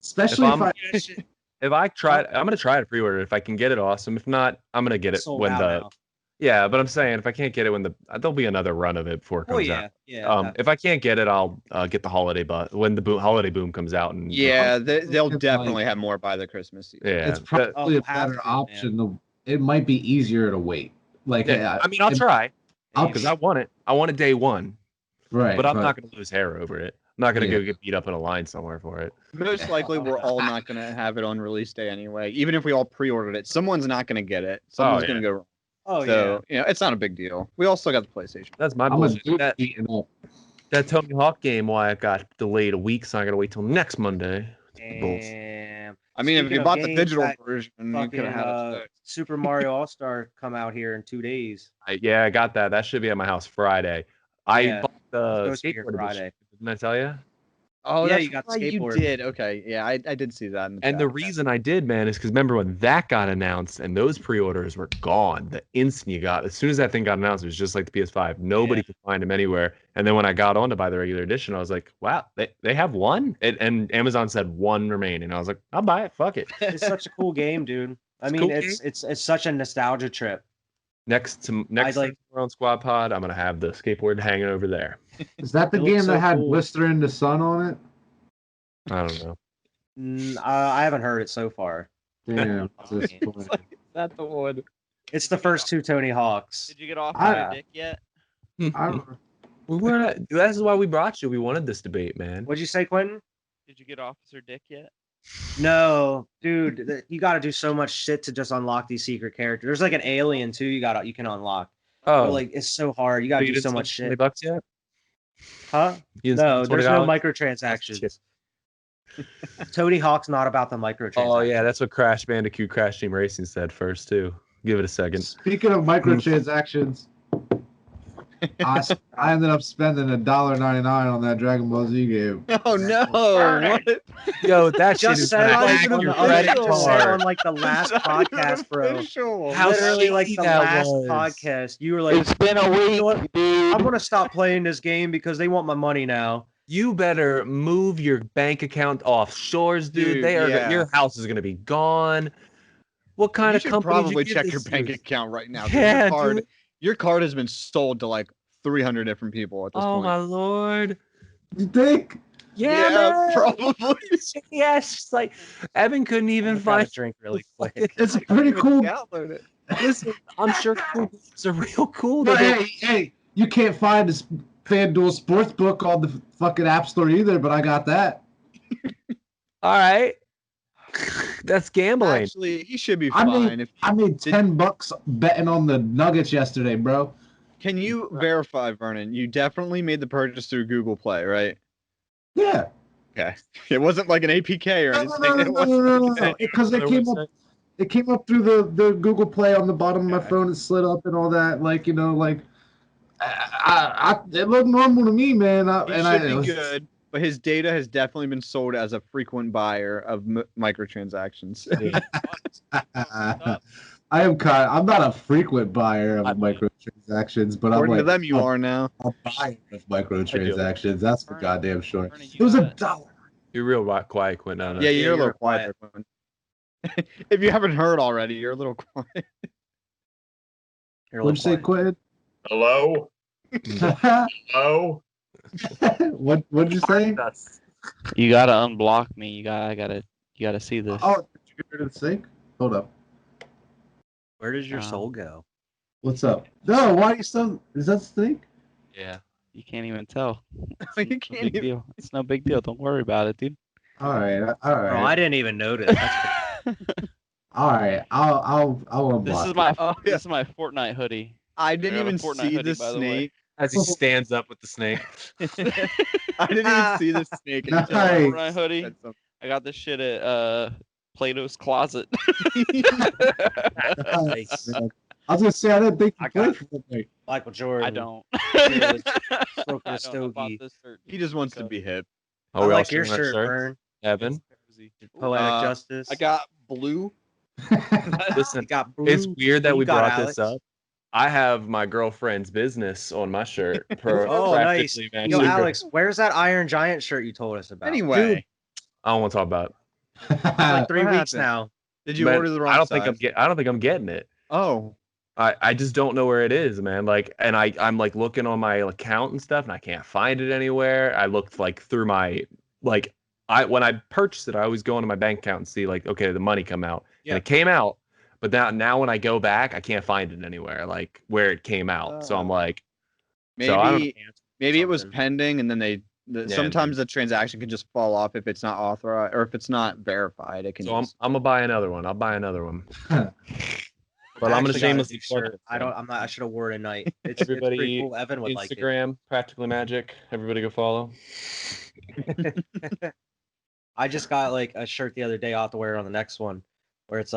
Especially If if I, that shit If I try it, I'm gonna try to pre-order it. If I can get it, awesome. If not, I'm gonna get it sold when out the now. yeah. But I'm saying if I can't get it when there'll be another run of it before it Oh comes yeah, out. yeah. If I can't get it, I'll get the holiday when the holiday boom comes out. And Yeah, they'll It's definitely like- have more by the Christmas season. yeah. it's probably Oh, a have better to, man. option. It might be easier to wait. Like, yeah. I mean, I'll it- try I'll- because I want it. I want it day one, right, but I'm not gonna lose hair over it. I'm not gonna Yeah. go get beat up in a line somewhere for it. Most likely, we're all not going to have it on release day anyway. Even if we all pre-ordered it, someone's not going to get it. Someone's yeah. going to go wrong. Oh So, it's not a big deal. We all still got the PlayStation. That's my I'm bullshit. gonna eating up. That Tony Hawk game, why it got delayed a week, so I gotta wait till next Monday. yeah. Bulls. Damn. I mean, if Speaking you of bought the games, digital that version, you Fucking could have had it. Super Mario All Star come out here in 2 days. Yeah, I got that. That should be at my house Friday. I Yeah, bought the supposed to be here skateboard edition. Friday. Didn't I tell you? Oh, Yeah, that's you got the right, you skateboard. did. Okay, yeah, I did see that. In the And the chat. reason I did, man, is because remember when that got announced and those pre-orders were gone the instant you got. As soon as that thing got announced, it was just like the PS5. Nobody could find them anywhere. And then when I got on to buy the regular edition, I was like, wow, they have one. And Amazon said one remaining. I was like, I'll buy it. Fuck it. It's such a cool game, dude. I It's a mean, cool it's such a nostalgia trip. Next time we're on Squad Pod, I'm gonna have the skateboard hanging over there. Is that the It game looks that so had cool. Blister in the Sun on it? I don't know. I haven't heard it so far. Damn. this It's boy. That's the one. It's the first 2 Tony Hawks. Did you get off I- your dick yet? I don't- We were not, that's why we brought you. We wanted this debate, man. What'd you say, Quentin? Did you get Officer Dick yet? No, dude, you got to do so much shit to just unlock these secret characters. There's like an alien too. You can unlock. Oh, But, like it's so hard. You got to you do didn't so much spend shit. $20 yet? Huh? You didn't No, spend there's no $20? microtransactions. Tony Hawk's not about the microtransactions. Oh yeah, that's what Crash Bandicoot Crash Team Racing said first too. Give it a second. Speaking of microtransactions, I ended up spending $1.99 on that Dragon Ball Z game. Oh no! What? Yo, that shit Just is said gonna it hack on your the other credit just said card. on like the last podcast, bro. How Literally like shady the that last was. podcast. You were like, It's been a week, know what? dude. I'm gonna stop playing this game because they want my money now. You better move your bank account offshores, dude. Dude, They are. yeah. Your house is gonna be gone. What kind You of should company? probably check your bank account right now. 'cause Yeah, your dude. card has been sold to like 300 different people at this Oh point. my lord. You think? Yeah, man. probably. Yes, it's like Evan couldn't even I'm gonna grab a find. drink really quick. It's pretty cool. Download it. Listen, I'm sure it's a real cool. But They- hey, you can't find this FanDuel Sportsbook on the fucking App Store either, but I got that. All right, that's gambling. Actually, he should be I fine. made $10 betting on the Nuggets yesterday, bro. Can you verify, Vernon? You definitely made the purchase through Google Play, right? Yeah. Okay. It wasn't like an APK or No, anything. It wasn't- no. Because it Their came website. up. It came up through the Google Play on the bottom of my Okay. phone. It slid up and all that. Like, you know, like it looked normal to me, man. He should be good, but his data has definitely been sold as a frequent buyer of microtransactions. I'm not a frequent buyer of microtransactions, but I'm According to like them, you are now. a buyer of microtransactions. That's for goddamn sure. Vernon, It was you got $1. You're real quiet, Quinn. No, no. Yeah, you're a you're little quiet. Quinn. If you haven't heard already, you're a little quiet. You're a What'd you say, little quiet. Quinn? Hello? Hello? What'd you say? That's You gotta unblock me. You gotta see this. Oh, did you get rid of the sync? Hold up. Where does your soul go? What's up? No, why are you so? Is that the sync? Yeah. You can't even tell. You It's no can't big even- deal. It's no big deal. Don't worry about it, dude. All right, all Bro, I right, didn't even notice. That's all right. I'll unblock. This is my Oh, this is my Fortnite hoodie. I didn't I have a even Fortnite see hoodie, the by the way. snake. as he stands up with the snake. I didn't even see the snake. Nice. until I Fortnite hoodie. said something. I got this shit at Plato's Closet. nice. Man. I was gonna say I didn't think you I played got- Fortnite. Michael Jordan. I don't. Smoking a I don't about stogie. this shirt. He just wants to be hip. I Oh, we all like your sitting on shirt, shirts? Vern. Evan. Poetic Uh, Justice. I got blue. Listen, You got it's blue. weird that You we got brought this Alex. up. I have my girlfriend's business on my shirt. Per, Oh, nice. practically Yo, matching. Alex, where's that Iron Giant shirt you told us about? Anyway, I don't want to talk about it. It's like 3 What weeks happened? now. did you Man, order the wrong I don't size? think I don't think I'm getting it. Oh, I just don't know where it is, man. Like, and I'm like looking on my account and stuff, and I can't find it anywhere. I looked like through my when I purchased it, I always go into my bank account and see like, okay, the money come out, Yeah. and it came out. But now when I go back, I can't find it anywhere, like where it came out. So I'm like, maybe So I don't- maybe it was Something. pending, and then sometimes the transaction can just fall off if it's not authorized or if it's not verified. It can. so I'm just, gonna buy another one. I'll buy another one. But I I'm gonna actually got a shamelessly new plug shirt. it. I should have worn it tonight. It's Everybody, pretty cool. Evan would like Instagram, Practically Magic. Everybody go follow. it. I just got like a shirt the other day. I'll have to wear it on the next one, where it's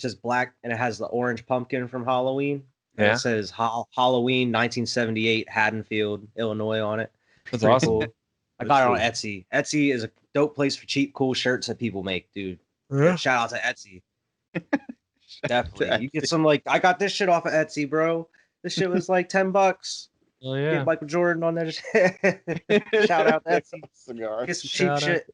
just black and it has the orange pumpkin from Halloween. And Yeah. It says Halloween 1978 Haddonfield, Illinois on it. That's Pretty awesome. cool. I That's got it on cool. Etsy. Etsy is a dope place for cheap, cool shirts that people make, dude. Shout out to Etsy. Definitely. You get some like I got this shit off of Etsy, bro. This shit was like $10. Oh Get yeah. Michael Jordan on that shit. Shout out to Etsy. cigar. Get some cheap Shout out shit.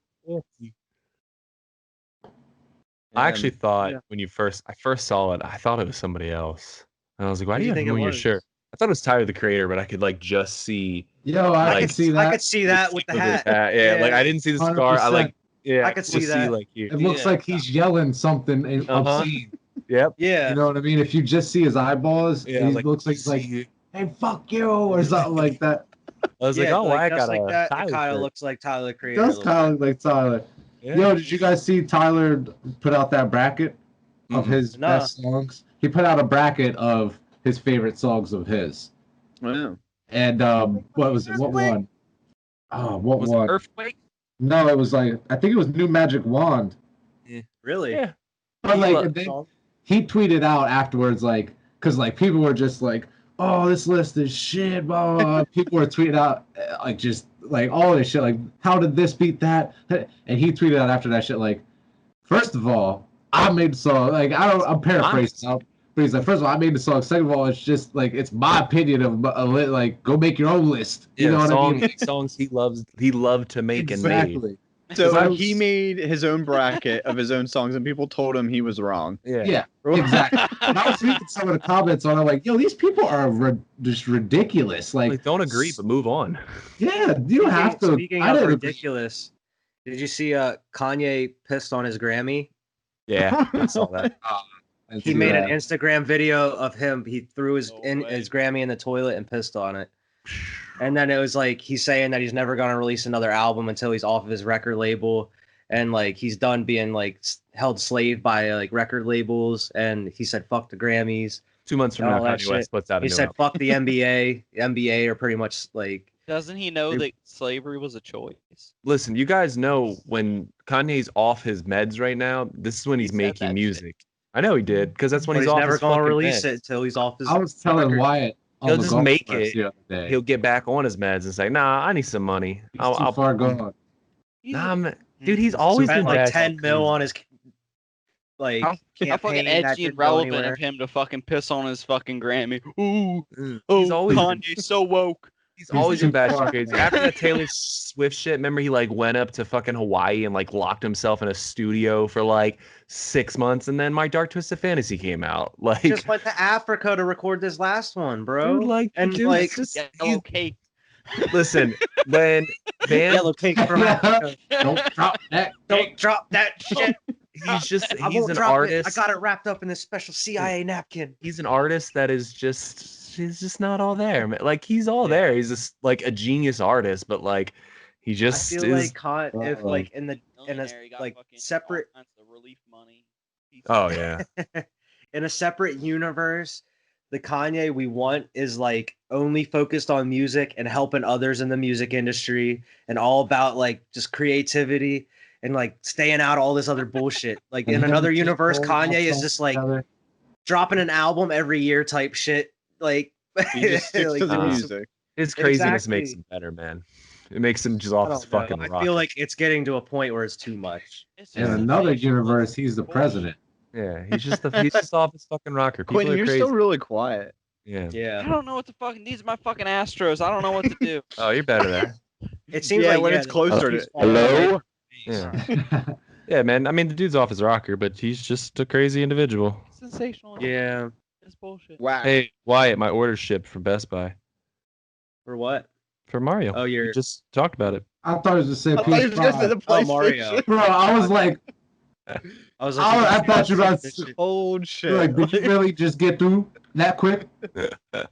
I actually thought yeah. when I first saw it, I thought it was somebody else. And I was like, why Who do do you you have think him it on your was? shirt? I thought it was Tyler the Creator, but I could like just see Yo, I Like, can see I that. could see that with the hat. Yeah, like I didn't see the scar. I like 100%. yeah, I could see just that. like you. It looks Yeah. like he's yelling something obscene. Yep. Yeah. You know what I mean? If you just see his eyeballs, Yeah, he like, looks like he's like, "Hey, fuck you," or something like that. I was like, Yeah, oh, I just got like a that. Tyler It kind of shirt. looks like Tyler the Creator. a Does little kind of bit. look like Tyler. Yeah. Yo, did you guys see Tyler put out that bracket of Mhm. his Nah. best songs? He put out a bracket of his favorite songs of his. Wow. And what was it? What one? Oh, what Was one? it Earthquake? No, it was like I think it was New Magic Wand. Really? Yeah. But He like lo- and then, Song? he tweeted out afterwards, like, because like people were just like, "Oh, this list is shit." Blah, blah, blah. People were tweeting out like just like all this shit, like, "How did this beat that?" And he tweeted out after that shit, like, "First of all, I made the song." Like, I'm paraphrasing out, but he's like, "First of all, I made the song. Second of all, it's just like it's my opinion of like go make your own list." You know what I mean? Songs he loved to make and Exactly. made. So he made his own bracket of his own songs, and people told him he was wrong. Yeah, exactly. And I was reading some of the comments on it, like, "Yo, these people are just ridiculous." Like, don't agree, but move on. yeah, you don't have to. Speaking of ridiculous, did you see Kanye pissed on his Grammy? Yeah, I saw that. He made an Instagram video of him. He threw his Grammy in the toilet and pissed on it. And then it was like he's saying that he's never gonna release another album until he's off of his record label, and like he's done being like held slave by like record labels. And he said, "Fuck the Grammys." 2 months from now, Kanye West puts out a He new said, album. "Fuck the NBA." The NBA are pretty much like. Doesn't he know that slavery was a choice? Listen, you guys know when Kanye's off his meds right now, this is when he's making music. I know he did, because that's when he's off never his gonna fucking release meds. it until he's off his. I was telling record. Wyatt. He'll just make it. The other day. He'll get back on his meds and say, "Nah, I need some money." He's too far gone. Dude, he's always spent been like bad. 10 mil on his like How fucking campaign that edgy didn't and go relevant anywhere. of him to fucking piss on his fucking Grammy. Ooh, He's always Kanye's so woke. He's always been too bad far. shit crazy. After that Taylor Swift shit, remember he like went up to fucking Hawaii and like locked himself in a studio for like 6 months, and then My Dark Twisted Fantasy came out. Like, Just went to Africa to record this last one, bro. dude, like, and dude, like it's just, Yellow cake. listen, when band, yellow cake from Africa. Don't drop that. Don't drop that shit. he's I an won't drop artist. it. I got it wrapped up in this special CIA napkin. He's an artist that is he's just not all there, man. Like, he's all there. He's just like a genius artist, but like he just I feel is. like if like in a Millionaire, he got like fucking separate all kinds of relief money. Oh yeah. in a separate universe, the Kanye we want is like only focused on music and helping others in the music industry and all about like just creativity and like staying out all this other bullshit. Like in another universe, Kanye is just like dropping an album every year type shit. Like He just sticks like, to the doing some- music. His craziness makes Exactly. him better, man. It makes him just I off his don't know. fucking I rocker. feel like it's getting to a point where it's too much. It's In just another sensational. universe, he's the president. Yeah, he's just off his fucking rocker. People Quentin, are you're crazy. still really quiet. Yeah. I Yeah. don't know what the fuck. These are my fucking Astros. I don't know what to do. Oh, you're better there. It seems Yeah, like when it's the closer Yankees to- fall away. Hello? Yeah. Yeah, man. I mean, the dude's off his rocker, but he's just a crazy individual. Sensational. Yeah. It's bullshit. Wow. Hey, Wyatt, my order shipped from Best Buy For what? for Mario. Oh, We you're just talked about it. I thought it was just saying I thought he was gonna say the PS5. Oh, Mario. PlayStation. Bro, I was like, I was I thought you were about to Old shit. like, did you really just get through that quick? I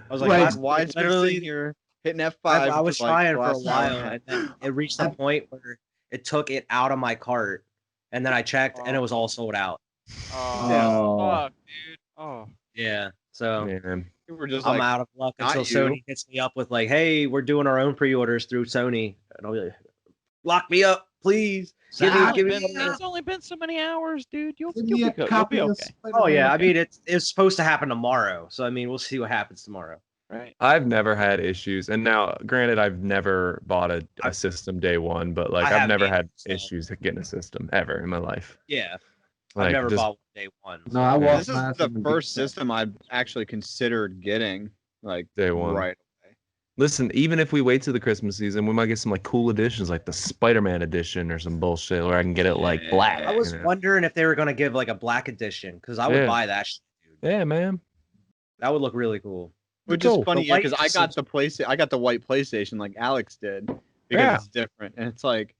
was like, Like, last, Why is literally, sitting here hitting F5? I was trying for a while, hour. and then it reached the point where it took it out of my cart, and then I checked, and it was all sold out. Oh, Oh. fuck, dude. Oh. Yeah, so Man. We were just I'm like, out of luck not until you. Sony hits me up with like, "Hey, we're doing our own pre-orders through Sony," and I'll be like, "Lock me up, please." Give me, give me. It's only been so many hours, dude. You'll Give be me a good. You'll copy be of okay. Oh yeah, I Spider-Man. mean it's supposed to happen tomorrow, so I mean we'll see what happens tomorrow. Right. I've never had issues, and now, granted, I've never bought a system day one, but like I I've haven't never either, had so- issues getting a system ever in my life. Yeah, Like, I've never just- bought one day one. No, I Yeah. walked this is past the him and first beat that. system I've actually considered getting. Like Day one. right. Listen, even if we wait till the Christmas season, we might get some like cool editions, like the Spider-Man edition or some bullshit, where I can get it like Yeah. black. I was you know? wondering if they were gonna give like a black edition because I would Yeah. buy that. Shit, dude. Yeah, man. That would look really cool. Which Cool. is funny The white because I got the I got the white PlayStation like Alex did because Yeah. it's different, and it's like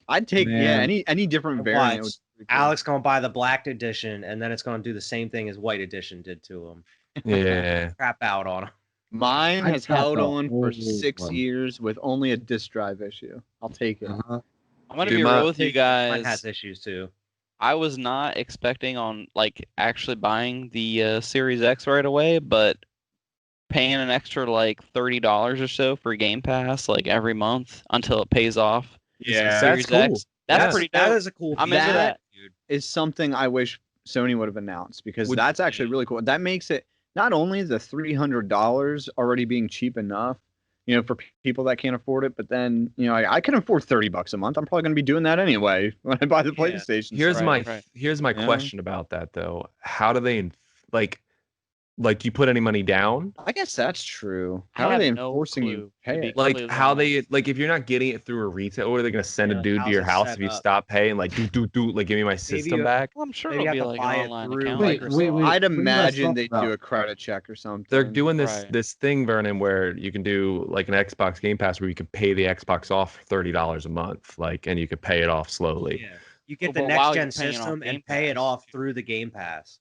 I'd take Man. any different Watch. variant. would be cool. Alex gonna buy the black edition, and then it's gonna do the same thing as white edition did to him. Yeah. Crap out on him. Mine I has got held the on for old 6 one. years with only a disk drive issue. I'll take it. Uh-huh. I'm gonna Dude, be my- real with you Mine guys. has issues too. I was not expecting on like actually buying the Series X right away, but paying an extra like $30 or so for Game Pass like every month until it pays off. Yeah, Series That's cool. X. That's Yes. pretty That dope. is a cool. I'm feature. into that. Is something I wish Sony would have announced, because Would- that's actually really cool. That makes it not only the $300 already being cheap enough, for people that can't afford it, but then I can afford $30 a month. I'm probably going to be doing that anyway when I buy the Yeah. PlayStation. Here's so- Right. my Yeah. question about that though. How do they like do you put any money down? I guess that's true. I How are have they no enforcing clue, you to to pay be it? Like completely how honest. they if you're not getting it through a retail, or they're gonna send Yeah, a dude to how's your it house set if you up? stop paying, like do like give me my system you- back. Well, I'm sure Maybe it'll you be have to like buy an it online through account. Wait, Microsoft. wait. I'd What are you guys imagine talking they do about? a credit check or something. They're doing this Right. this thing, Vernon, where you can do like an Xbox Game Pass where you can pay the Xbox off for $30 a month, and you could pay it off slowly. Yeah. You get Well, the but next while gen you're paying off system Game and pay it Pass. off through the Game Pass.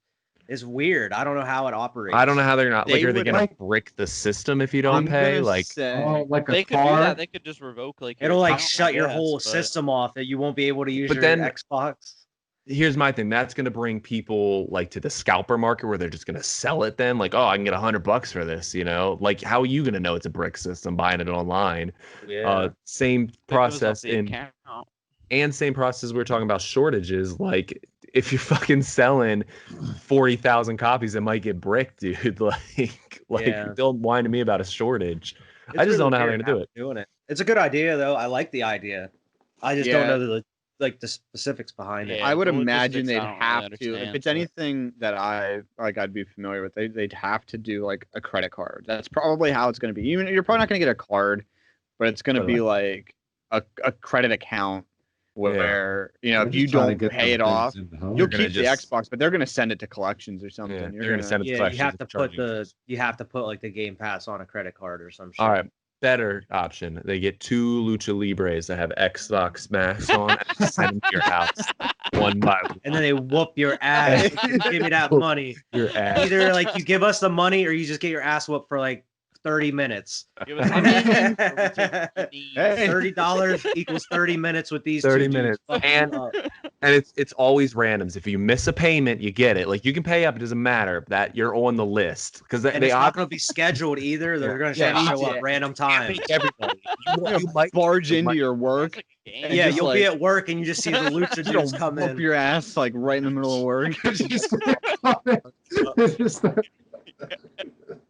It's weird. I don't know how it operates. I don't know how they're not like. They Are they would, gonna like- brick the system if you don't I'm pay? gonna Like, say, Oh, like a They could do car. that. They could just revoke like. your It'll like account, I shut your guess, whole but- system off that you won't be able to use But your then- Xbox. here's my thing. That's gonna bring people like to the scalper market where they're just gonna sell it. Then, like, oh, I can get $100 for this. Like, how are you gonna know it's a brick system buying it online? Same It goes off process the in account. and same process we're talking about shortages. Like, if you're fucking selling 40,000 copies, it might get bricked, dude. Like Yeah. don't whine to me about a shortage. It's I just don't know how weird they're gonna do it. Doing it. It's a good idea though. I like the idea. I just don't Yeah. know the specifics behind it. Yeah. I would the imagine logistics, they'd I don't really have to. understand, If it's but- anything that I'd be familiar with, they'd have to do like a credit card. That's probably how it's going to be. Even you're probably not going to get a card, but it's going to be like a credit account where They're if you just trying to don't get pay it them off, things in the home. you'll gonna keep the just- Xbox, but they're going to send it to collections or something. Yeah, You're they're gonna send it to Yeah, collections. you have to and put charge you. like the Game Pass on a credit card or some shit. All right, better option. They get 2 Lucha Libres that have Xbox masks on and send them to your house one by one. And then they whoop your ass. if you give me that money. Your ass. Either like you give us the money or you just get your ass whooped for like 30 minutes. Give us I mean- Hey. $30 equals 30 minutes with these 30 two dudes minutes. fucking And- up. And it's always randoms. If you miss a payment, you get it. Like, you can pay up; it doesn't matter that you're on the list because And they it's not going to be scheduled either. They're going to Yeah. show up Yeah. random can't time. make everybody. You might barge into might- your work. That's like a game. And Yeah, just, you'll be like- at work and you just see the lucha You dudes don't come whoop in. your ass like right in the middle of work. It's just like-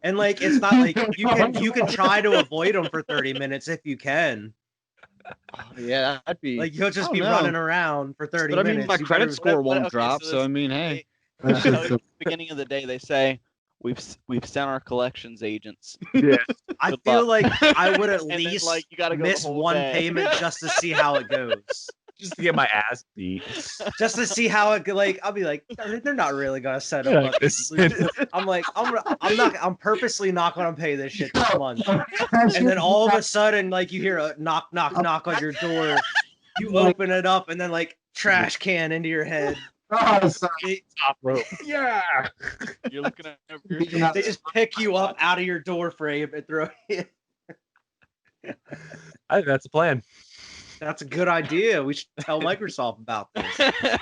And like it's not like you can try to avoid them for 30 minutes if you can. Yeah, that'd be Like you'll just I be don't know. running around for 30 But I minutes. mean, my You credit better- score but- won't okay, drop. so So this- I mean, hey, that's So just at the- the beginning of the day, they say we've sent our collections agents. Yeah. I Good feel luck. like I would at And then, least like, you gotta go the miss whole one day. payment just to see how it goes. just to get my ass beat. Just to see how it like I'll be like they're not really gonna set up. Yeah, like this- I'm like I'm purposely not gonna pay this shit this month. And then all of a sudden like you hear a knock on your door. You open it up and then like trash can into your head. Oh, sorry. Top rope. Yeah. You're looking at your Speaking of- They just pick you up out of your door frame and throw you. I think that's the plan. That's a good idea. We should tell Microsoft about this.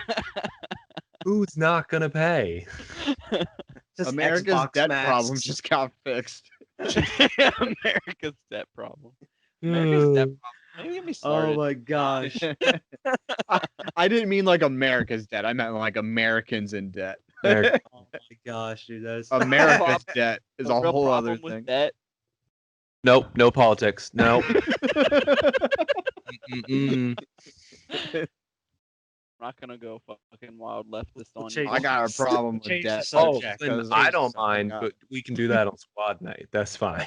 Who's not gonna pay? Just America's Xbox debt masks. problem just got fixed. America's debt problem. America's debt problem. Maybe get me started. Oh my gosh. I didn't mean like America's debt. I meant like Americans in debt. America. Oh my gosh, dude. That's America's debt is The a real whole other problem with thing. Debt. Nope, no politics. Nope. Mm-mm. I'm not gonna go fucking wild leftist on change- you. I got a problem with Change the debt. Oh, subject. then Because I there's don't something mind, up. but we can do that on squad night. That's fine.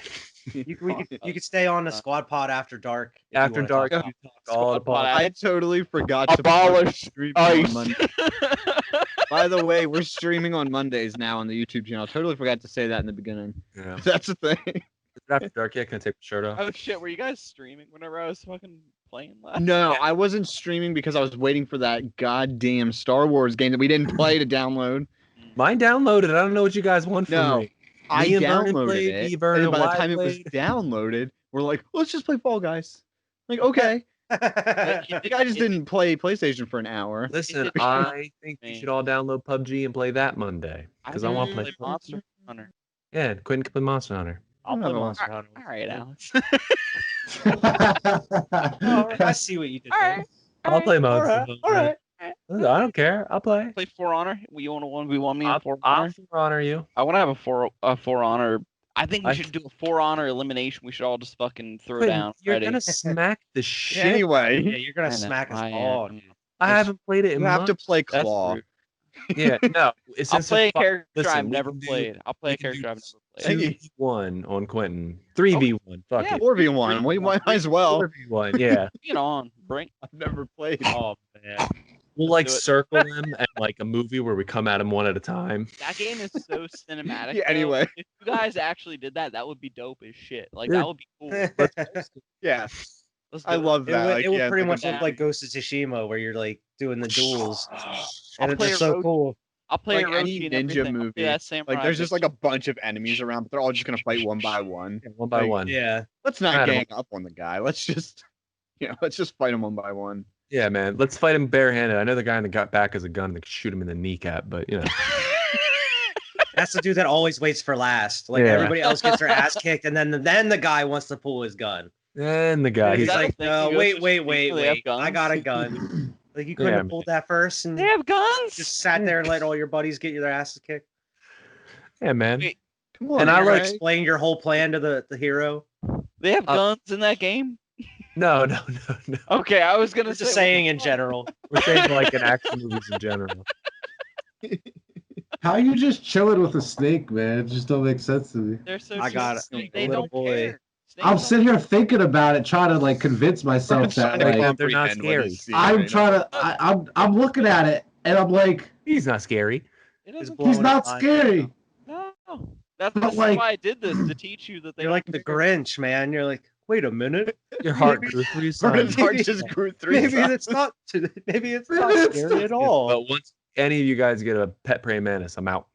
you could stay on the squad pod after dark. if you After wanna dark, talk you about- talk all Squad pod about. I totally forgot to Abolish stream ICE. on Monday. By the way, we're streaming on Mondays now on the YouTube channel. Totally forgot to say that in the beginning. Yeah. That's the thing. After dark, yeah, can I take my shirt off? Oh shit, were you guys streaming whenever I was fucking playing last? No, I wasn't streaming because I was waiting for that goddamn Star Wars game that we didn't play to download. Mine downloaded. I don't know what you guys want from No, me. I Me and Vernon downloaded played, it, me, Vernon, and by the Wyatt time it was played. downloaded, we're like, let's just play Fall Guys. Like, okay. The guy just didn't play PlayStation for an hour. Listen, I think we Me. should all download PUBG and play that Monday because I want to play. play Monster Hunter. Yeah, Quentin can play Monster Hunter. I'll play Another one. Monster Hunter. All right, Alex. Oh, I see what you did there. I'll play Monster Alright, Hunter. alright. I don't care. I'll play. Play For Honor. You want to 1v1 me in For I'll Honor? For Honor you. I want to have a For Honor. I think we I- should do a For Honor elimination. We should all just fucking throw Quentin, down. you're Ready? gonna smack the shit. Yeah, Anyway, you're gonna I know, smack us I all. am. I haven't played it in you have to months. play That's Claw. rude. Yeah, no. I'll play a character listen, I've we never can do- played. I'll play we a can do character I've never played. 2v1 on Quentin. 3v1. Fuck Yeah, it. 4v1. We might as well. 4v1. Yeah. Get on. Bring. I've never played. Oh man, We'll like do it. circle them and like a movie where we come at them one at a time. that game is so cinematic. Yeah, though. anyway. If you guys actually did that, that would be dope as shit. Like Yeah. that would be cool. Yeah, Let's I do it. love It that. would, Like, it would yeah, pretty like much a- look like Ghost of Tsushima, where you're like doing the duels, I'll and it's play just a so road- cool. I'll play like a any Roshi and ninja everything. I'll movie, play that samurai like there's just bitch. like a bunch of enemies around, but they're all just gonna fight one by one. Yeah, one by Like, one. Yeah, Let's not Adam. gang up on the guy. Let's just, let's just fight him one by one. Yeah, man. Let's fight him barehanded. I know the guy in the back has a gun that can shoot him in the kneecap, but you know. that's the dude that always waits for last. Like Yeah. everybody else gets their ass kicked, and then the guy wants to pull his gun. And the guy, Is He's he's that a like, thing? no, You go wait, to wait, Tsushima, wait, they have wait. I guns? got a gun. Like you couldn't Yeah, have pulled that first and They have guns. just sat there and let all your buddies get their asses kicked. yeah, man. Wait, Come on, And I You're gonna like- explain your whole plan to the hero. They have Uh, guns in that game. No. Okay, I was gonna We're say just what saying the in fuck? general. We're saying like in action movies in general. How you just chilling with a snake, man? It just don't make sense to me. They're so. I got cheap. it. They Little don't boy. care. Snakes I'm don't sitting here thinking about it, trying to like convince myself that to like comprehend they're not what he's seeing I'm right trying to. I'm looking at it and I'm like, He's not scary. It He's doesn't blowing he's his not mind scary. now. No, that's But, this like- is why I did this to teach you that they You're don't like the care. Grinch, man. You're like, wait a minute. Your heart grew 3 Vernon's times. heart just grew 3 Maybe times. it's not. Maybe it's not scary at all. But once any of you guys get a pet praying mantis, I'm out.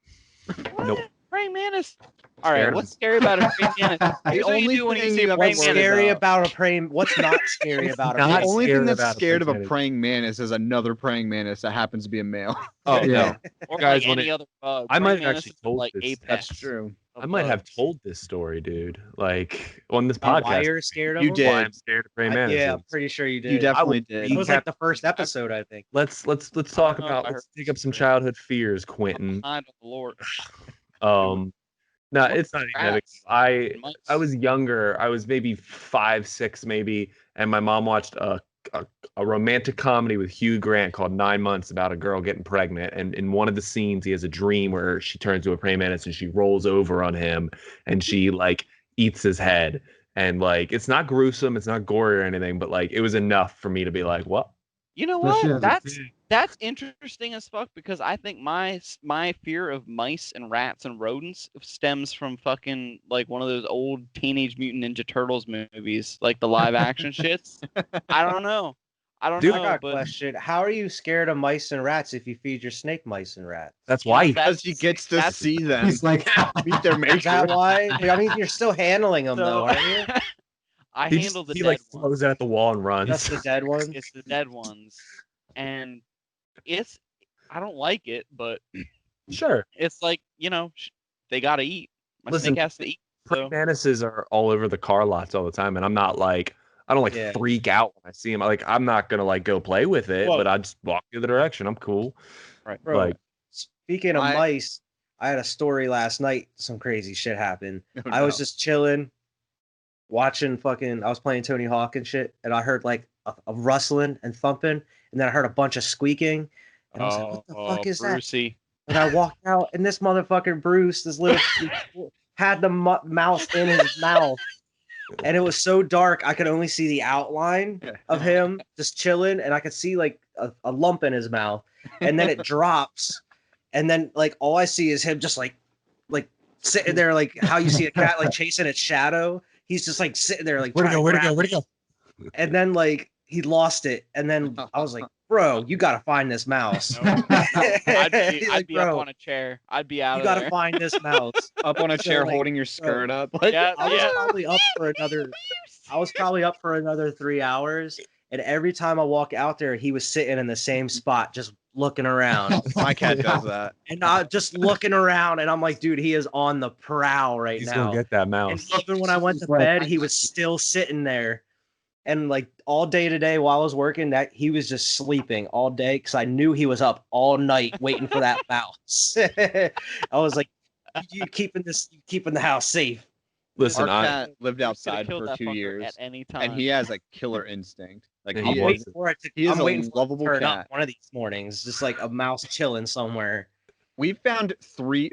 What? Nope. Praying mantis. All right, Scared what's scary about a praying mantis? Here's what you only do when you thing see you a have praying to What's worry mantis. scary about. about a praying? What's not scary about a Not The praying? only scared thing about that's a scared of a praying praying mantis is another praying mantis that happens to be a male. Oh Yeah. no. Or guys like wanna- any other bug. I might Praying have mantis actually is told like this. apex. That's true. of I might have bugs. told this story, dude. Like on this Why podcast. you're scared of You them? did. Why I'm scared of praying mantises. Yeah, I'm pretty sure you did. You definitely would did. It was like recap- the first episode, I think. Let's talk Oh, about I let's heard take up some this. childhood fears, Quentin. Behind the Lord. No, it's not even that. Rats I and mice. was younger. I was maybe 5, 6, maybe, and my mom watched a romantic comedy with Hugh Grant called 9 Months about a girl getting pregnant. And in one of the scenes, he has a dream where she turns into a praying mantis and she rolls over on him and she like eats his head. And like, it's not gruesome, it's not gory or anything, but like, it was enough for me to be like, what? You know Especially what? as a That's interesting as fuck because I think my fear of mice and rats and rodents stems from fucking like one of those old Teenage Mutant Ninja Turtles movies, like the live action shits. I don't know. I don't Dude, I know, got a but question. How are you scared of mice and rats if you feed your snake mice and rats? That's why. Because he gets to that's- see them He's like, meet their Is that maker. why? I mean, you're still handling them though, aren't you? I He, handle the he dead like ones. throws it at the wall and runs. Just the dead ones. It's the dead ones, and I don't like it, but Sure. it's like they gotta eat. My Listen, snake has to eat. Praying So mantises are all over the car lots all the time, and I'm not like I don't like Yeah. freak out when I see them. Like I'm not gonna like go play with it, Well- but I just walk the other direction. I'm cool. right. Bro, Like speaking of I- mice, I had a story last night. Some crazy shit happened. Oh, I was no. just chilling, watching I was playing Tony Hawk and shit, and I heard like a rustling and thumping, and then I heard a bunch of squeaking, and I was like, "What the fuck is that?" Brucey. And I walked out, and this motherfucker Bruce, this little had the mouse in his mouth, and it was so dark I could only see the outline of him just chilling, and I could see like a lump in his mouth, and then it drops, and then like all I see is him just like sitting there like how you see a cat like chasing its shadow. He's just like sitting there like where'd it trying go? Where'd it grab go? Where'd it go? and then like he lost it, and then I was like, "Bro, you gotta find this mouse. No. I'd be Like, up bro, on a chair. I'd be out you of gotta there. find this mouse." up on a So, chair like, holding your skirt up. Like, Yeah, I was yeah. probably up for another. I was probably up for another 3 hours, and every time I walk out there, he was sitting in the same spot, just looking around, my cat does that. and just looking around, and I'm like, "Dude, he is on the prowl right He's now." gonna get that And mouse. even when I went to Right. bed, he was still sitting there. And like all day today while I was working, that he was just sleeping all day because I knew he was up all night waiting for that mouse. I was like, you keeping the house safe. Listen, Our I cat lived Could've outside killed for that 2 fucker years, at any time. and he has a killer instinct. Like Yeah, I'm he waiting is. for it to. He is I'm a waiting for it lovable to turn cat. up one of these mornings, just like a mouse chilling somewhere. We found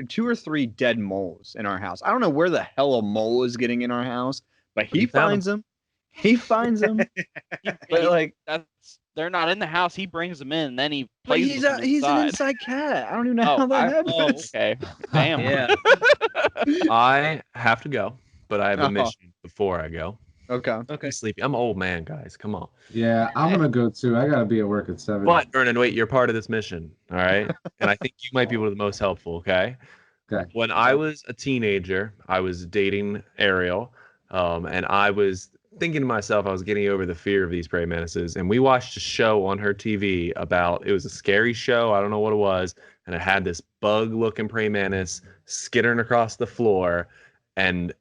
2 or 3 dead moles in our house. I don't know where the hell a mole is getting in our house, but he you found finds them. He finds them. But like, they're not in the house. He brings them in, and then he but plays he's with them he's an inside. inside cat. I don't even know how that happens. okay. Damn. Yeah. I have to go, but I have a Oh. mission before I go. Okay. Okay. I'm sleepy. I'm an old man, guys. Come on. Yeah, I'm gonna go too. I gotta be at work at 7. But Vernon, wait, you're part of this mission, all right? And I think you might be one of the most helpful, okay? Okay. When I was a teenager, I was dating Ariel, and I was thinking to myself, I was getting over the fear of these praying mantises, and we watched a show on her TV about, it was a scary show, I don't know what it was, and it had this bug-looking praying mantis skittering across the floor, and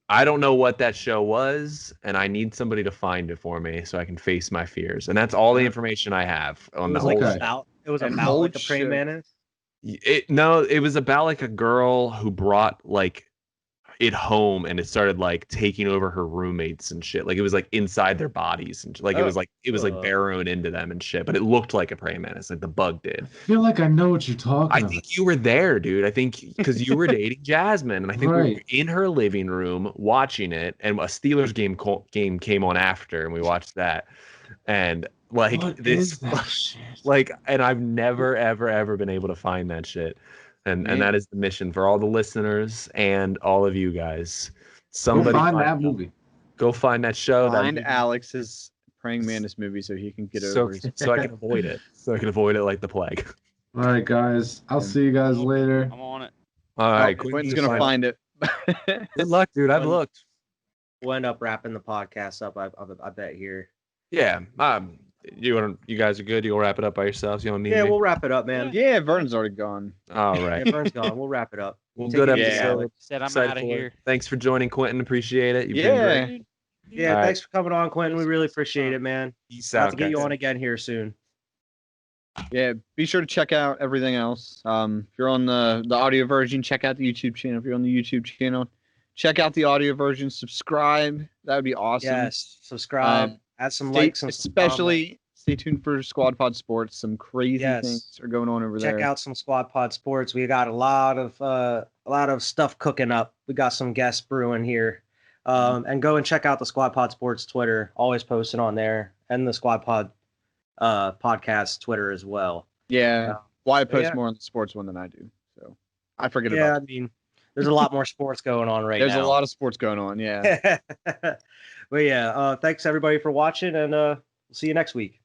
I don't know what that show was, and I need somebody to find it for me so I can face my fears. And that's all the information I have on It the was like whole Okay. about. It was An about old like a praying show. mantis. No, it was about like a girl who brought like it home and it started like taking over her roommates and shit. Like it was like inside their bodies and like it was like burrowing into them and shit. But it looked like a praying mantis, like the bug did. I feel like I know what you're talking I about. think you were there, dude. I think because you were dating Jasmine, and I think we were Right. in her living room watching it, and a Steelers game came on after, and we watched that. And like What this, is that shit? like, and I've never ever been able to find that shit. And that is the mission for all the listeners and all of you guys. Go Somebody find that movie. Go find that show. Find that Alex's praying mantis movie so he can get so, over his. so I can avoid it. So I can avoid it like the plague. All right, guys. I'll see you guys later. I'm on it. All right, Quentin's gonna find it. Good luck, dude. I've looked. We'll end up wrapping the podcast up. I bet here. Yeah. You guys are good. You'll wrap it up by yourselves. You don't need Yeah, me. we'll wrap it up, man. Yeah, Vernon's already gone. All Yeah, right. Vern's gone. We'll wrap it up. Well, Take good it easy, easy, episode. Alex. Said I'm Excited out of for it. here. Thanks for joining, Quentin. Appreciate it. You've Yeah. been great. Yeah, All right. thanks for coming on, Quentin. We really appreciate it, man. Peace Have out, to get you guys. on again here soon. Yeah, be sure to check out everything else. If you're on the audio version, check out the YouTube channel. If you're on the YouTube channel, check out the audio version. Subscribe. That would be awesome. Yes, subscribe. Add some likes and some especially stay tuned for Squad Pod Sports. Some crazy Yes. things are going on over check there. out some Squad Pod Sports. We got a lot of stuff cooking up. We got some guests brewing here. And go and check out the Squad Pod Sports Twitter. Always posting on there, and the Squad Pod podcast Twitter as well. Yeah. Why I post yeah. more on the sports one than I do. So I forget Yeah, about I mean, there's a lot more sports going on right There's now. a lot of sports going on. Yeah. But yeah, thanks everybody for watching, and we'll see you next week.